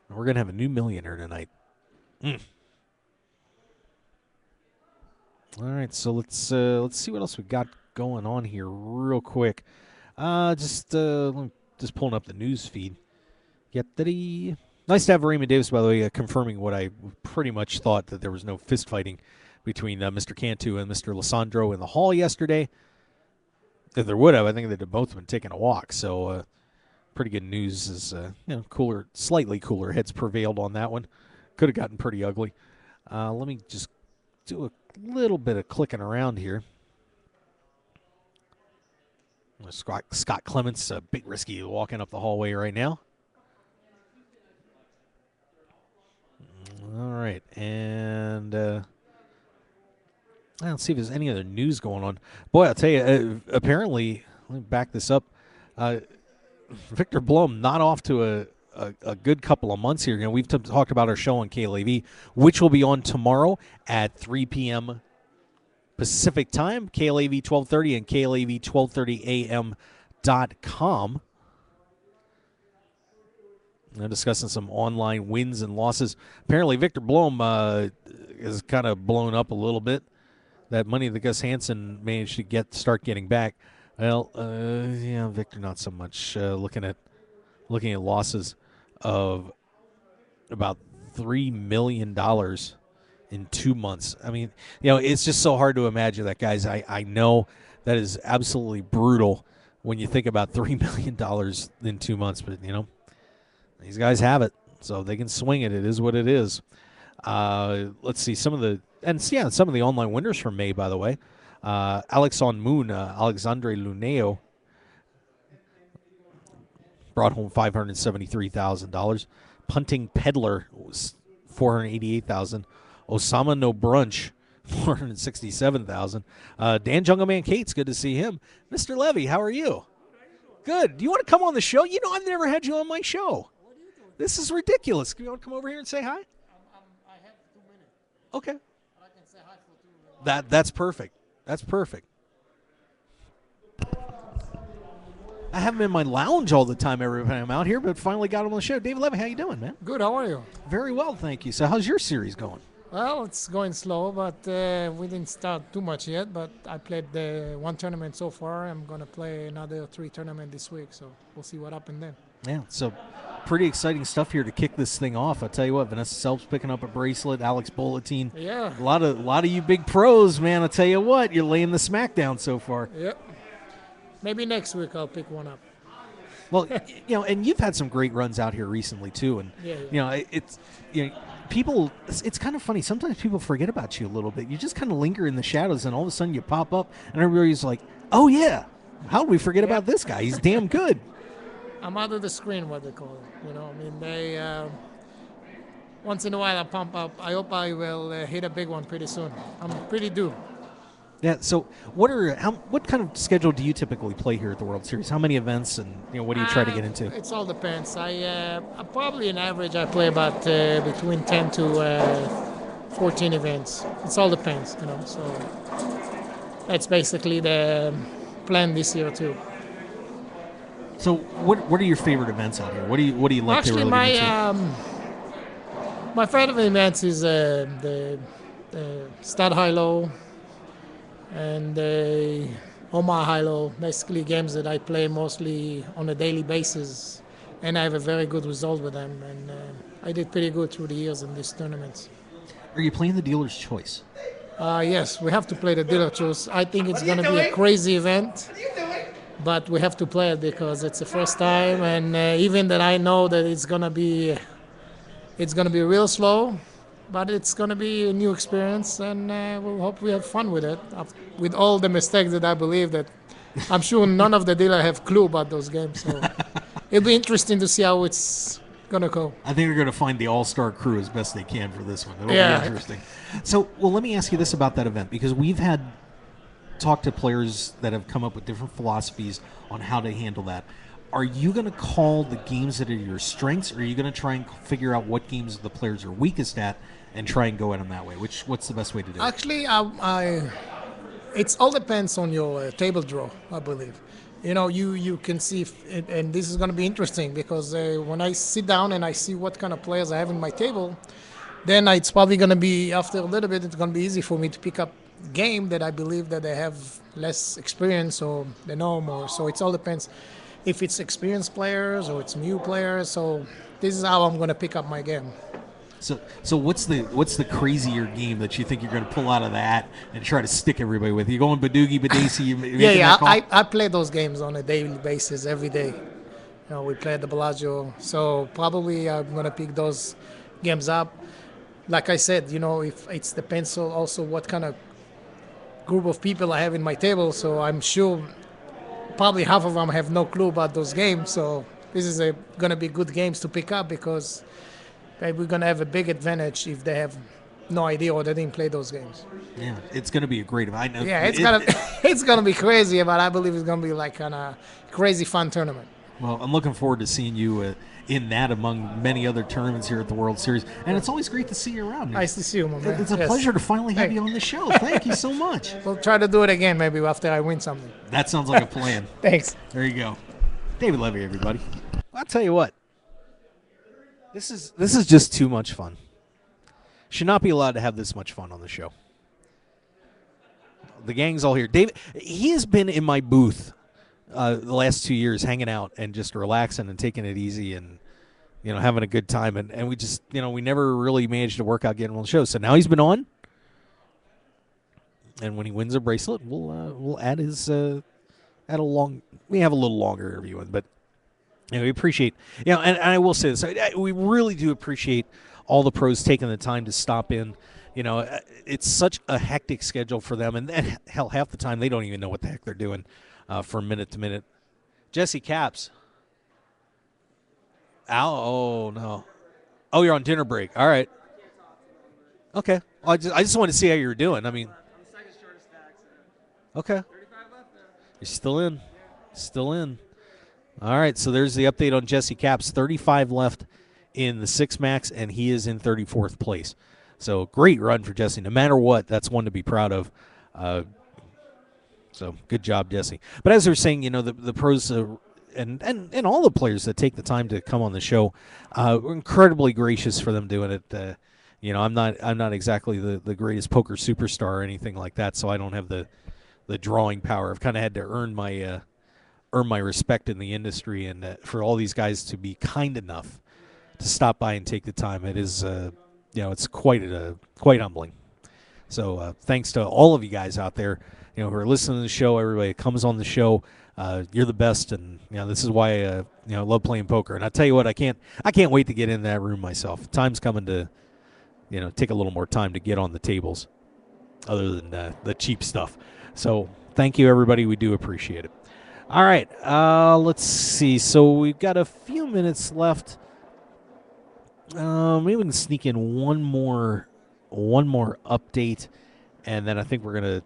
B: We're gonna have a new millionaire tonight. All right, so let's see what else we got going on here real quick. Just pulling up the news feed. Nice to have Raymond Davis, by the way, confirming what I pretty much thought, that there was no fist fighting between Mr. Cantu and Mr. Lissandro in the hall yesterday. If there would have, I think they'd have both been taking a walk. So pretty good news is, slightly cooler heads prevailed on that one. Could have gotten pretty ugly. Let me just do a little bit of clicking around here. Scott Clements, a bit risky walking up the hallway right now. All right, and let's see if there's any other news going on. Boy, I'll tell you, apparently, let me back this up. Victor Blum not off to a good couple of months here. We've talked about our show on KLAV, which will be on tomorrow at 3 p.m. Pacific time, KLAV 1230 and KLAV 1230am.com. Discussing some online wins and losses. Apparently, Victor Blom is kind of blown up a little bit. That money that Gus Hansen managed to start getting back. Well, Victor not so much. Looking at losses of about $3 million in 2 months. I mean, it's just so hard to imagine that, guys. I know that is absolutely brutal when you think about $3 million in 2 months, but these guys have it, so they can swing it. It is what it is. Let's see some of the online winners from May, by the way. Alex on Moon, Alexandre Luneo brought home $573,000. Punting Peddler was $488,000. Osama No Brunch, $467,000. Dan Jungle Man Cates, good to see him. Mr. Levy, how are you? Good. Do you want to come on the show? I've never had you on my show. This is ridiculous. You want to come over here and say hi?
N: I have 2 minutes.
B: Okay.
N: I can say hi for 2 minutes.
B: That's perfect. That's perfect. I have him in my lounge all the time every time I'm out here, but finally got him on the show. David Levy, how you doing, man?
N: Good. How are you?
B: Very well, thank you. So how's your series going?
N: Well, it's going slow, but we didn't start too much yet. But I played the 1 tournament so far. I'm going to play another 3 tournaments this week, so we'll see what happens then.
B: Yeah, so pretty exciting stuff here to kick this thing off. I'll tell you what, Vanessa Selp's picking up a bracelet, Alex Bulletin.
N: Yeah.
B: A lot of you big pros, man. I'll tell you what, you're laying the smackdown so far.
N: Yep. Maybe next week I'll pick one up.
B: Well, and you've had some great runs out here recently too, and people, it's kind of funny. Sometimes people forget about you a little bit. You just kind of linger in the shadows, and all of a sudden you pop up, and everybody's like, "Oh yeah, how did we forget about this guy? He's damn good."
N: I'm out of the screen, what they call it. They once in a while I pump up. I hope I will hit a big one pretty soon. I'm pretty due.
B: Yeah. So, what kind of schedule do you typically play here at the World Series? How many events, and what do you try to get into?
N: It all depends. I probably in average I play about between 10 to 14 events. It all depends, So that's basically the plan this year too.
B: So, what are your favorite events out here? What do you like
N: Actually,
B: to really get into?
N: My favorite events is the Stad High-Low and the Omaha High-Low, basically games that I play mostly on a daily basis, and I have a very good result with them, and I did pretty good through the years in these tournaments.
B: Are you playing the dealer's choice?
N: Yes, we have to play the dealer's choice. I think it's going to be a crazy event, but we have to play it because it's the first time, and even that I know that it's going to be real slow, but it's going to be a new experience, and we'll hope we have fun with it. With all the mistakes that I believe that I'm sure none of the dealers have clue about those games, so it'll be interesting to see how it's going to go.
B: I think they're going to find the all-star crew as best they can for this one. It'll be interesting. So, let me ask you this about that event, because we've talked to players that have come up with different philosophies on how to handle that. Are you going to call the games that are your strengths, or are you going to try and figure out what games the players are weakest at and try and go at them that way? What's the best way to do it?
N: Actually, it all depends on your table draw, I believe. You can see, and this is going to be interesting because when I sit down and I see what kind of players I have in my table, then it's probably going to be, after a little bit, it's going to be easy for me to pick up game that I believe that they have less experience or they know more. So it all depends if it's experienced players or it's new players. So this is how I'm going to pick up my game.
B: So what's the crazier game that you think you're going to pull out of that and try to stick everybody with? You going Badoogie, Badesi?
N: Yeah. I play those games on a daily basis every day. We play at the Bellagio, so probably I'm going to pick those games up. Like I said, if it's depends on also what kind of group of people I have in my table. So I'm sure probably half of them have no clue about those games. So this is going to be good games to pick up because we're going to have a big advantage if they have no idea or they didn't play those games.
B: Yeah, it's going to be a great event. I know.
N: Yeah, it's going to be crazy, but I believe it's going to be like a crazy fun tournament.
B: Well, I'm looking forward to seeing you in that among many other tournaments here at the World Series. And it's always great to see you around.
N: Nice to see you, my man.
B: It's a pleasure to finally have you on the show. Thank you so much.
N: We'll try to do it again maybe after I win something.
B: That sounds like a plan.
N: Thanks.
B: There you go. David Levy, everybody. I'll tell you what. This is just too much fun. Should not be allowed to have this much fun on the show. The gang's all here. David, he has been in my booth the last 2 years hanging out and just relaxing and taking it easy and having a good time, and we just we never really managed to work out getting on the show. So now he's been on, and when he wins a bracelet, we'll add his we have a little longer interview in, but we appreciate and I will say this, we really do appreciate all the pros taking the time to stop in. It's such a hectic schedule for them, and then hell, half the time they don't even know what the heck they're doing from minute to minute. Jesse Capps. Oh, no. Oh, you're on dinner break. All right. Okay. Well, I just wanted to see how you were doing. I mean. Okay. You're still in. Still in. All right, so there's the update on Jesse Capps. 35 left in the Six Max, and he is in 34th place. So great run for Jesse. No matter what, that's one to be proud of. So good job, Jesse. But as we were saying, the pros and all the players that take the time to come on the show, we're incredibly gracious for them doing it. I'm not exactly the greatest poker superstar or anything like that, so I don't have the drawing power. I've kind of had to earn my respect in the industry, and for all these guys to be kind enough to stop by and take the time, it is it's quite humbling. So thanks to all of you guys out there, who are listening to the show, everybody that comes on the show. You're the best, and this is why I love playing poker. And I tell you what, I can't wait to get in that room myself. Time's coming to take a little more time to get on the tables, other than the cheap stuff. So thank you, everybody. We do appreciate it. All right, let's see. So we've got a few minutes left. Maybe we can sneak in one more update, and then I think we're gonna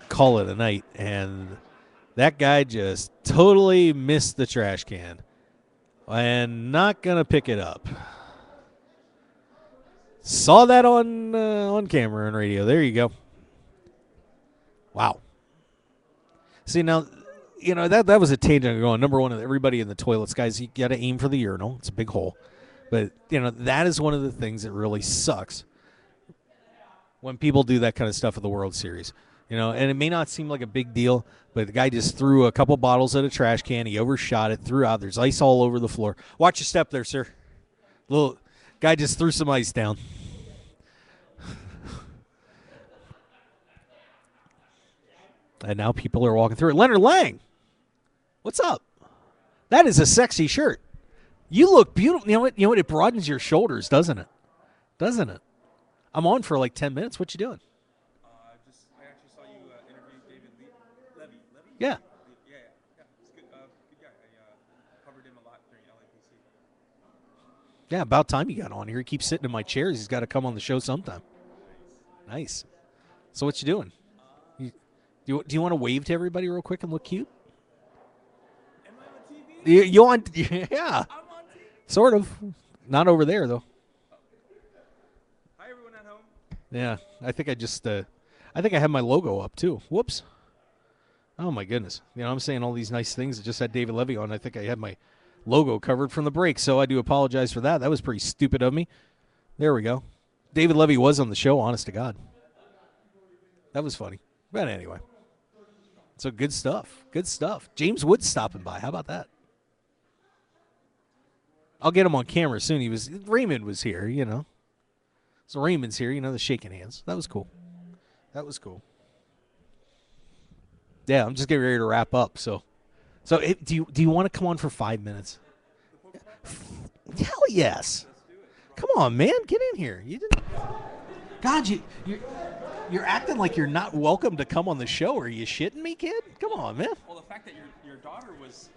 B: call it a night, and that guy just totally missed the trash can and not going to pick it up. Saw that on camera and radio. There you go. Wow. See, now, that was a tangent going. Number one, everybody in the toilets, guys, you got to aim for the urinal. It's a big hole. But, that is one of the things that really sucks when people do that kind of stuff at the World Series. And it may not seem like a big deal, but the guy just threw a couple bottles at a trash can. He overshot it, threw out. There's ice all over the floor. Watch your step there, sir. Little guy just threw some ice down. And now people are walking through it. Leonard Lang, what's up? That is a sexy shirt. You look beautiful. You know what? It broadens your shoulders, doesn't it? Doesn't it? I'm on for like 10 minutes. What you doing?
F: I actually saw you interview David Levy.
B: Yeah.
F: Yeah. He's good guy. I covered him a lot during LAPC.
B: Yeah, about time he got on here. He keeps sitting in my chairs. He's got to come on the show sometime. Nice. So what you doing? Do you want to wave to everybody real quick and look cute?
F: Am I on TV?
B: You on? Yeah.
F: I'm on TV.
B: Sort of. Not over there though.
F: Hi everyone at home.
B: Yeah, I think I have my logo up too. Whoops. Oh my goodness. I'm saying all these nice things that just had David Levy on. I think I had my logo covered from the break, so I do apologize for that. That was pretty stupid of me. There we go. David Levy was on the show, honest to God. That was funny. But anyway. So good stuff. Good stuff. James Wood's stopping by. How about that? I'll get him on camera soon. Raymond was here, So Raymond's here, the shaking hands. That was cool. Yeah, I'm just getting ready to wrap up. So do you want to come on for 5 minutes? Hell yes. Come on, man. Get in here. You didn't. God, you're acting like you're not welcome to come on the show. Are you shitting me, kid? Come on, man.
F: Well, the fact that your daughter was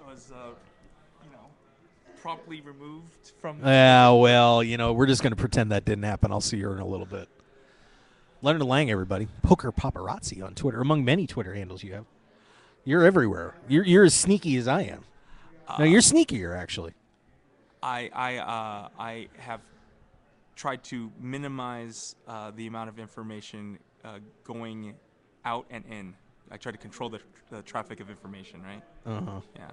F: promptly removed from.
B: Yeah, well, we're just going to pretend that didn't happen. I'll see her in a little bit. Leonard Lang, everybody. Poker Paparazzi on Twitter, among many Twitter handles you have. You're everywhere. You're as sneaky as I am. No, you're sneakier, actually.
F: I have tried to minimize the amount of information going out and in. I try to control the traffic of information, right?
B: Uh-huh.
F: Yeah.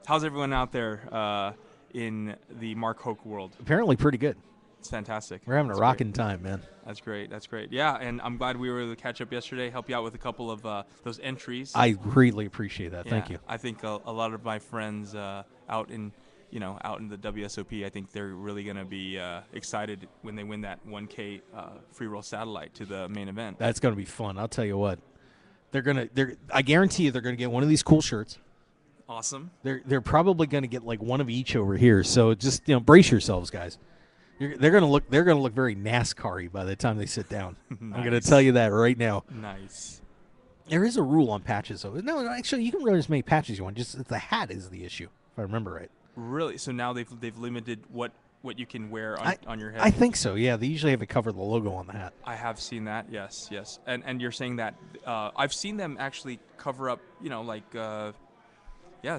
F: How's everyone out there in the Mark Hoke world?
B: Apparently pretty good.
F: It's fantastic.
B: We're having a rocking time, man.
F: That's great. Yeah, and I'm glad we were able to catch up yesterday, help you out with a couple of those entries.
B: I greatly appreciate that.
F: Yeah,
B: Thank you.
F: I think a lot of my friends out in the WSOP, I think they're really going to be excited when they win that 1K free roll satellite to the main event.
B: That's going to be fun. I'll tell you what. I guarantee you they're going to get one of these cool shirts.
F: Awesome.
B: They're probably going to get like one of each over here. So just brace yourselves, guys. They're going to look very NASCAR-y by the time they sit down. Nice. I'm going to tell you that right now.
F: Nice.
B: There is a rule on patches, though. No, actually, you can wear as many patches you want. Just the hat is the issue, if I remember right.
F: Really? So now they've limited what you can wear on your head?
B: I think so, yeah. They usually have it cover the logo on the hat.
F: I have seen that, yes. And you're saying that I've seen them actually cover up,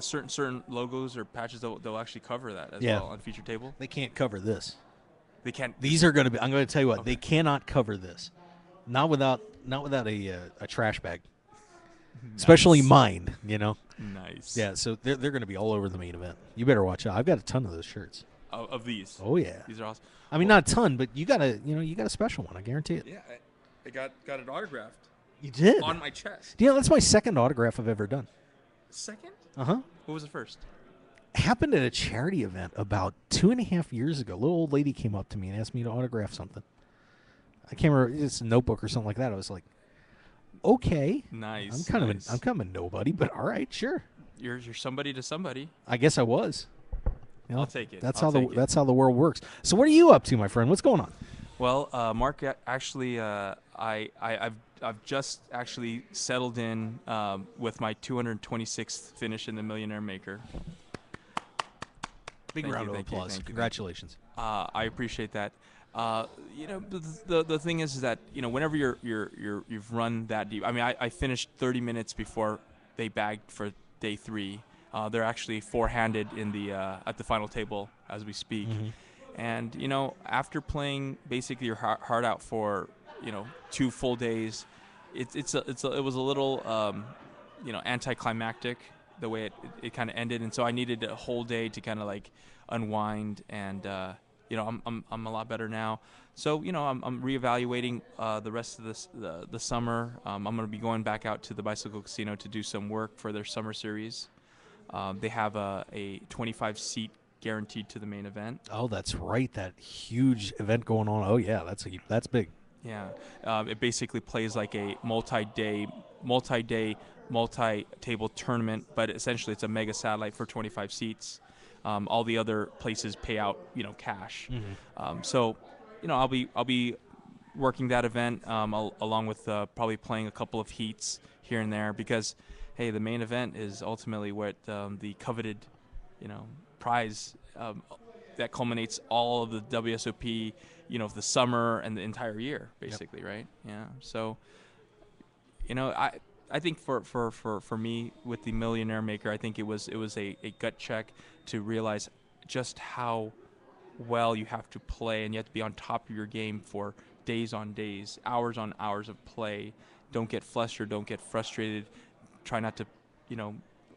F: certain logos or patches, they'll actually cover that as well on feature table.
B: They can't cover this.
F: They can't.
B: These are going to be, I'm going to tell you what, They cannot cover this. Not without a trash bag. Nice. Especially mine,
F: Nice.
B: Yeah, so they're going to be all over the main event. You better watch out. I've got a ton of those shirts.
F: Of these?
B: Oh yeah.
F: These are awesome.
B: I mean, not a ton, but you got a special one. I guarantee it.
F: Yeah, I got it autographed.
B: You did?
F: On my chest.
B: Yeah, that's my second autograph I've ever done.
F: Second?
B: Uh-huh.
F: What was the first?
B: Happened at a charity event about 2.5 years ago. A little old lady came up to me and asked me to autograph something. I can't remember. It's a notebook or something like that. I was like, okay.
F: Nice.
B: I'm kind of a nobody, but all right, sure.
F: You're somebody to somebody.
B: I guess I was.
F: I'll take it.
B: That's how the world works. So what are you up to, my friend? What's going on?
F: Well, Mark, actually, I've just actually settled in with my 226th finish in the Millionaire Maker.
B: Big round of applause. Congratulations.
F: I appreciate that. The thing is that whenever you've run that deep. I mean, I finished 30 minutes before they bagged for day 3. They're actually 4-handed in the at the final table as we speak. And after playing basically your heart out for 2 full days, it was a little anticlimactic the way it kind of ended, and so I needed a whole day to kind of like unwind, and I'm a lot better now. So I'm reevaluating the rest of the summer. I'm going to be going back out to the Bicycle Casino to do some work for their summer series. They have a 25-seat guaranteed to the main event.
B: Oh, that's right, that huge event going on. Oh yeah, that's big.
F: Yeah, it basically plays like a multi-table tournament, but essentially it's a mega satellite for 25 seats. All the other places pay out, cash. So, I'll be working that event along with probably playing a couple of heats here and there, because, hey, the main event is ultimately what the coveted, prize that culminates all of the WSOP, the summer and the entire year, basically, right? Yeah. So, I think for me with the Millionaire Maker, I think it was a gut check to realize just how well you have to play, and you have to be on top of your game for days on days, hours on hours of play. Don't get flustered, don't get frustrated. Try not to,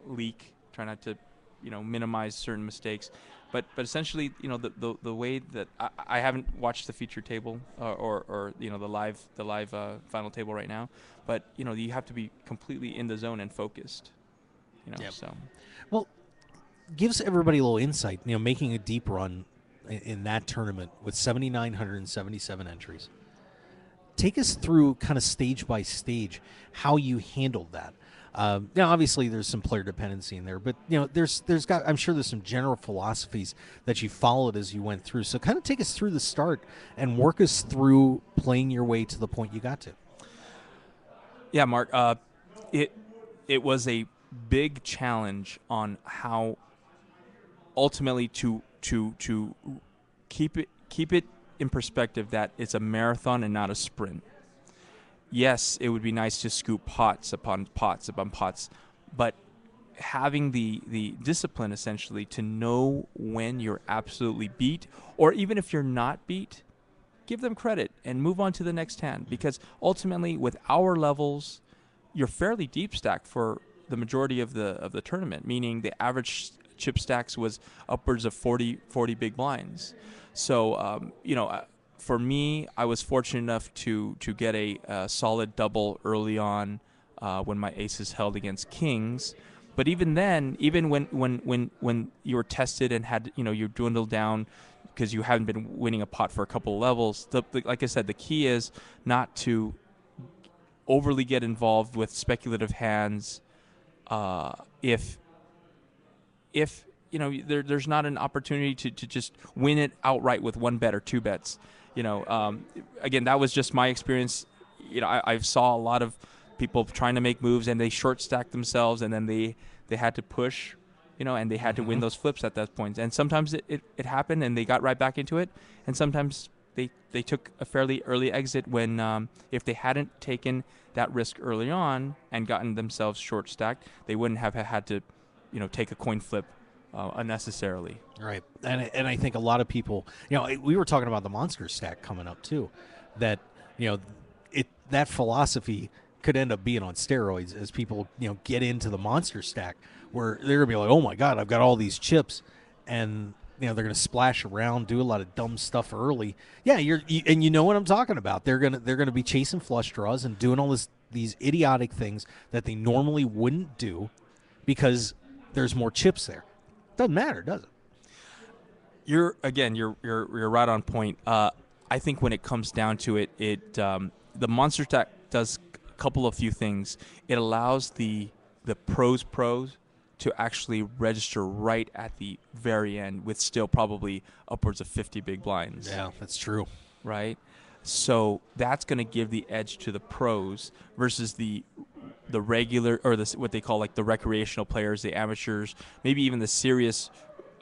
F: leak. Try not to, minimize certain mistakes. But essentially, the way that I haven't watched the feature table or the live final table right now, but you have to be completely in the zone and focused. So.
B: Well, gives everybody a little insight. Making a deep run in that tournament with 7,977 entries. Take us through kind of stage by stage how you handled that. Now, obviously, there's some player dependency in there, but I'm sure there's some general philosophies that you followed as you went through. So, kind of take us through the start and work us through playing your way to the point you got to.
F: Yeah, Mark. It was a big challenge on how ultimately to keep it in perspective that it's a marathon and not a sprint. Yes, it would be nice to scoop pots upon pots upon pots, but having the discipline essentially to know when you're absolutely beat, or even if you're not beat, give them credit and move on to the next hand, because ultimately with our levels, you're fairly deep stacked for the majority of the tournament, meaning the average chip stacks was upwards of 40 big blinds. So, for me, I was fortunate enough to get a solid double early on when my aces held against kings. But even then, even when you were tested and had you dwindled down because you haven't been winning a pot for a couple of levels, like I said, the key is not to overly get involved with speculative hands. If there's not an opportunity to just win it outright with one bet or two bets. Again, that was just my experience. I saw a lot of people trying to make moves and they short stacked themselves, and then they had to push, and they had to win those flips at that point. And sometimes it happened and they got right back into it, and sometimes they took a fairly early exit when if they hadn't taken that risk early on and gotten themselves short stacked, they wouldn't have had to take a coin flip unnecessarily.
B: Right. And I think a lot of people, we were talking about the monster stack coming up too, that, that philosophy could end up being on steroids as people, get into the monster stack where they're gonna be like, oh my God, I've got all these chips, and they're gonna splash around, do a lot of dumb stuff early. Yeah, and you know what I'm talking about. They're gonna be chasing flush draws and doing all these idiotic things that they normally wouldn't do because there's more chips there. Doesn't matter, does it?
F: You're right on point. I think when it comes down to it, the monster stack does a couple of few things. It allows the pros to actually register right at the very end with still probably upwards of 50 big blinds.
B: Yeah, that's true.
F: Right? So that's going to give the edge to the pros versus the regular, or what they call like the recreational players, the amateurs, maybe even the serious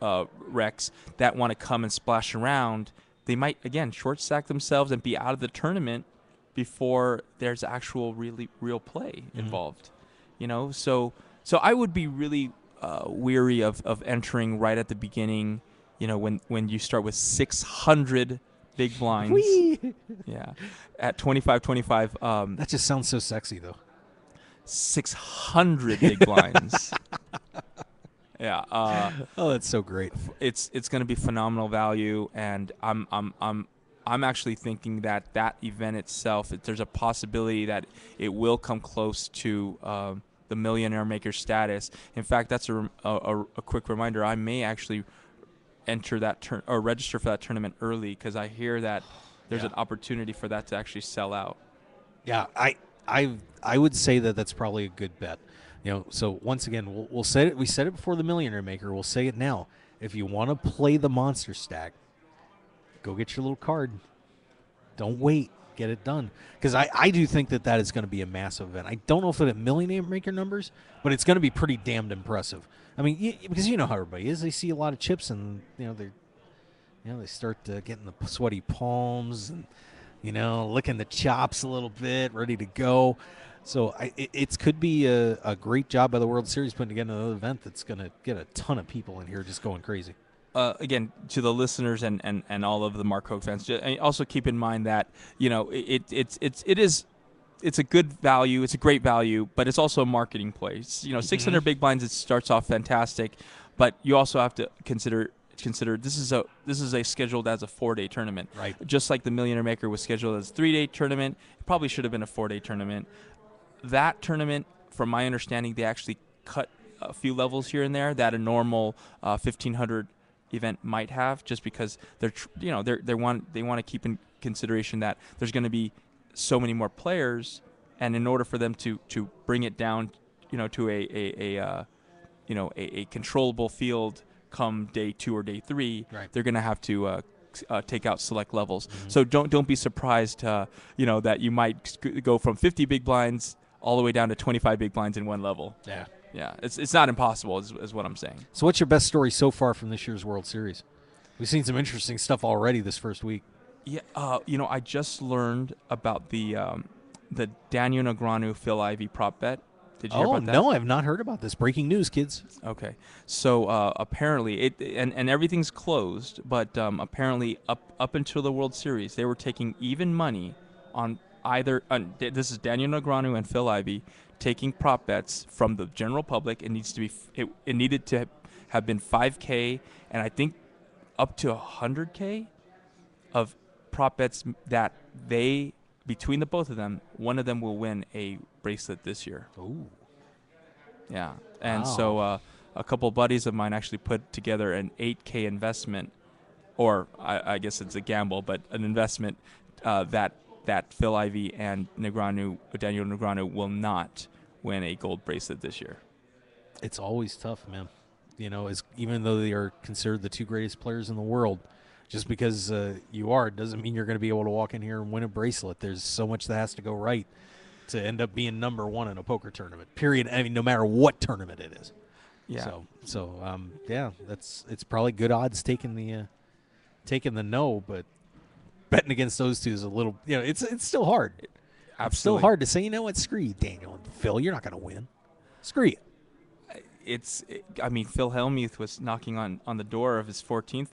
F: recs that want to come and splash around they might again short stack themselves and be out of the tournament before there's actual real play involved. So I would be really weary of entering right at the beginning. When you start with 600 big blinds.
B: Whee!
F: Yeah, at 25-25.
B: That just sounds so sexy, though.
F: 600 big blinds. Yeah.
B: Oh, that's so great.
F: It's going to be phenomenal value, and I'm actually thinking that event itself, there's a possibility that it will come close to the Millionaire Maker status. In fact, that's a quick reminder. I may actually enter that or register for that tournament early, because I hear that there's an opportunity for that to actually sell out.
B: Yeah, I would say that's probably a good bet. So once again, we'll say it. We said it before the Millionaire Maker. We'll say it now. If you want to play the monster stack, go get your little card. Don't wait. Get it done. Because I do think that is going to be a massive event. I don't know if it's at Millionaire Maker numbers, but it's going to be pretty damned impressive. I mean, because you know how everybody is. They see a lot of chips, and they start getting the sweaty palms and licking the chops a little bit, ready to go. So it could be a great job by the World Series putting together another event that's going to get a ton of people in here just going crazy.
F: Again, to the listeners and all of the Mark Hoke fans, also keep in mind that it's a good value, it's a great value, but it's also a marketing play. 600 big blinds, it starts off fantastic, but you also have to consider this is a scheduled as a 4-day tournament.
B: Right.
F: Just like the Millionaire Maker was scheduled as a 3-day tournament, it probably should have been a 4-day tournament. That tournament, from my understanding, they actually cut a few levels here and there that a normal 1,500 event might have, just because they want to keep in consideration that there's going to be so many more players, and in order for them to bring it down, to a controllable field come day 2 or day 3,
B: right,
F: they're going to have to take out select levels. So don't be surprised, that you might go from 50 big blinds all the way down to 25 big blinds in one level. Yeah, it's not impossible, is what I'm saying.
B: So what's your best story so far from this year's World Series? We've seen some interesting stuff already this first week.
F: Yeah, I just learned about the Daniel Negreanu Phil Ivey prop bet. Did you hear about that?
B: No, I have not heard about this. Breaking news, kids.
F: Okay, so apparently and everything's closed, but apparently up until the World Series, they were taking even money on either. This is Daniel Negreanu and Phil Ivey taking prop bets from the general public. It needed to have been $5K, and I think up to $100K of prop bets that they, between the both of them, one of them will win a bracelet this year.
B: Ooh.
F: Yeah. And
B: wow.
F: So a couple buddies of mine actually put together an $8K investment, or I guess it's a gamble, but an investment that Phil Ivey and Daniel Negreanu will not win a gold bracelet this year.
B: It's always tough, man. Even though they are considered the two greatest players in the world, just because you are doesn't mean you're going to be able to walk in here and win a bracelet. There's so much that has to go right to end up being number one in a poker tournament, period. I mean, no matter what tournament it is.
F: Yeah.
B: Yeah, it's probably good odds taking the no, but betting against those two is a little, it's still hard.
F: Absolutely.
B: It's still hard to say, screw you, Daniel and Phil, you're not going to win. Screw you.
F: Phil Hellmuth was knocking on the door of his 14th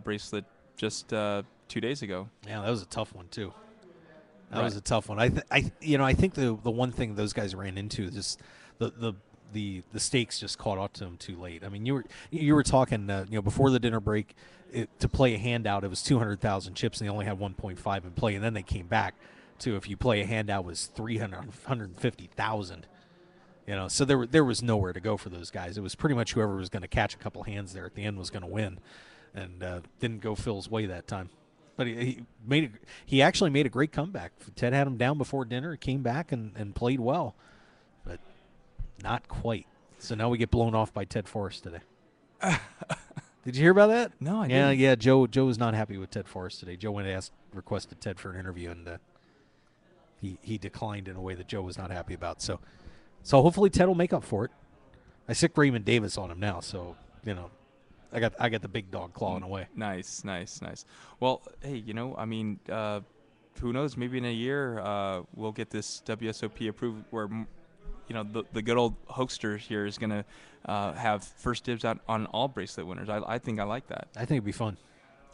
F: bracelet just 2 days ago.
B: Yeah, that was a tough one too. That was a tough one. I think the one thing those guys ran into is just the stakes just caught up to them too late. I mean, you were talking before the dinner break, to play a handout it was 200,000 chips and they only had 1.5 in play, and then they came back to, if you play a handout, was 150,000. So there was nowhere to go for those guys. It was pretty much whoever was going to catch a couple hands there at the end was going to win, and didn't go Phil's way that time. But he actually made a great comeback. Ted had him down before dinner, came back and played well, but not quite. So now we get blown off by Ted Forrest today. Did you hear about that?
F: No, I didn't.
B: Yeah. Joe was not happy with Ted Forrest today. Joe went and requested Ted for an interview, and he declined in a way that Joe was not happy about. So hopefully Ted will make up for it. I sick Raymond Davis on him now, so I got the big dog clawing away.
F: Nice. Well, hey, I mean, who knows? Maybe in a year we'll get this WSOP approved, where the good old Hokester here is gonna have first dibs on all bracelet winners. I think I like that.
B: I think it'd be fun.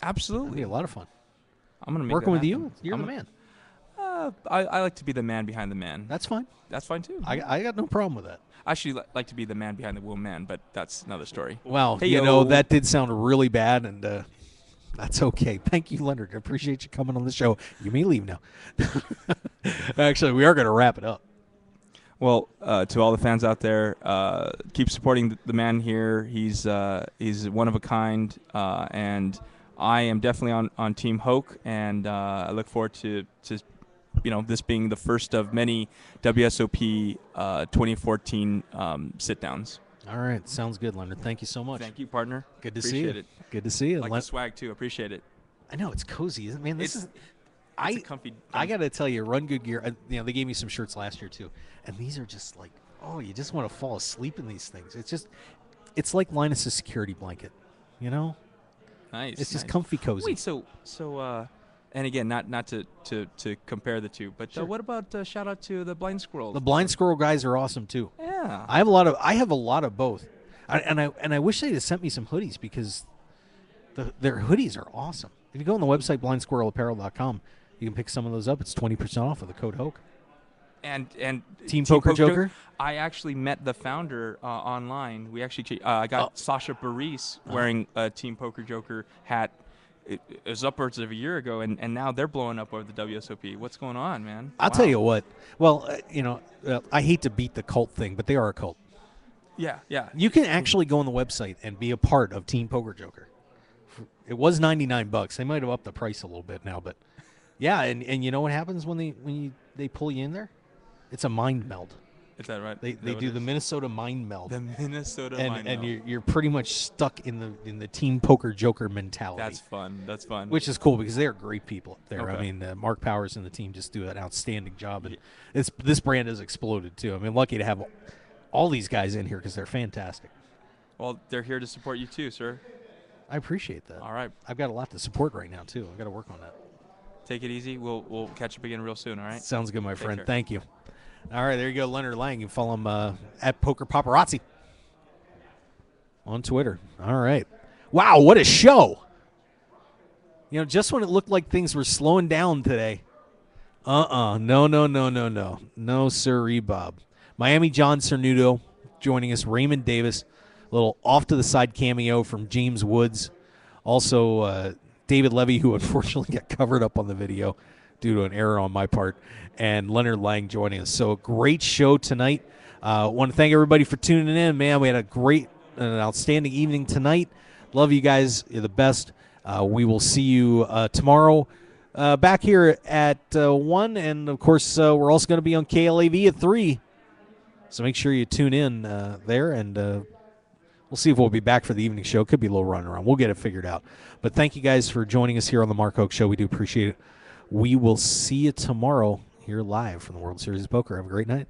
F: Absolutely,
B: it'd be a lot of fun.
F: I'm gonna make
B: working with
F: happen.
B: you. You're the man.
F: I like to be the man behind the man.
B: That's fine.
F: That's fine too.
B: I got no problem with that.
F: I actually like to be the man behind the woman, but that's another story.
B: Well,
F: hey,
B: that did sound really bad, and that's okay. Thank you, Leonard. I appreciate you coming on the show. You may leave now. Actually, we are going to wrap it up.
F: Well, to all the fans out there, keep supporting the man here. He's one of a kind, and I am definitely on Team Hoke, and I look forward to this being the first of many WSOP 2014 sit-downs.
B: All right. Sounds good, Leonard. Thank you so much.
F: Thank you, partner.
B: Good to
F: Appreciate
B: see you.
F: it.
B: Good to see you.
F: Like the swag, too. Appreciate it.
B: I know. It's cozy. Man, this is...
F: It's a comfy...
B: I got to tell you, Run Good Gear, they gave me some shirts last year, too. And these are just like, you just want to fall asleep in these things. It's like Linus's security blanket,
F: Nice.
B: It's just comfy cozy.
F: Wait, so and again, not to compare the two, but
B: Sure.
F: What about shout out to the Blind Squirrel?
B: The Blind Squirrel guys are awesome too.
F: Yeah.
B: I have a lot of both. I wish they'd have sent me some hoodies, because their hoodies are awesome. If you go on the website blindsquirrelapparel.com, you can pick some of those up. It's 20% off with the code Hoke.
F: And
B: Team Poker Joker?
F: I actually met the founder online. We actually I got Sasha Bareilles wearing a Team Poker Joker hat. It was upwards of a year ago, and now they're blowing up over the WSOP. What's going on, man?
B: I'll tell you what. Well, I hate to beat the cult thing, but they are a cult.
F: Yeah.
B: You can actually go on the website and be a part of Team Poker Joker. It was $99. They might have upped the price a little bit now, but yeah. And you know what happens when they pull you in there? It's a mind meld.
F: Is that right?
B: They do the Minnesota mind meld.
F: The Minnesota mind
B: meld.
F: And
B: you're pretty much stuck in the Team Poker Joker mentality.
F: That's fun.
B: Which is cool, because they're great people up there.
F: Okay.
B: I mean, Mark Powers and the team just do an outstanding job, and this brand has exploded too. I mean, lucky to have all these guys in here, because they're fantastic.
F: Well, they're here to support you too, sir.
B: I appreciate that.
F: All right.
B: I've got a lot to support right now too. I've got to work on that.
F: Take it easy. We'll catch up again real soon. All right.
B: Sounds good, my
F: Take
B: friend.
F: care.
B: Thank you. All right, there you go, Leonard Lang. You can follow him at Poker Paparazzi on Twitter. All right. Wow, what a show. Just when it looked like things were slowing down today. No, sirree, Bob. Miami John Cernuto joining us. Raymond Davis. A little off-to-the-side cameo from James Woods. Also, David Levy, who unfortunately got covered up on the video due to an error on my part, and Leonard Lang joining us. So a great show tonight. Want to thank everybody for tuning in, man. We had an outstanding evening tonight. Love you guys. You're the best. We will see you tomorrow back here at 1, and, of course, we're also going to be on KLAV at 3. So make sure you tune in there, and we'll see if we'll be back for the evening show. Could be a little run around. We'll get it figured out. But thank you guys for joining us here on the Mark Hoke Show. We do appreciate it. We will see you tomorrow here live from the World Series of Poker. Have a great night.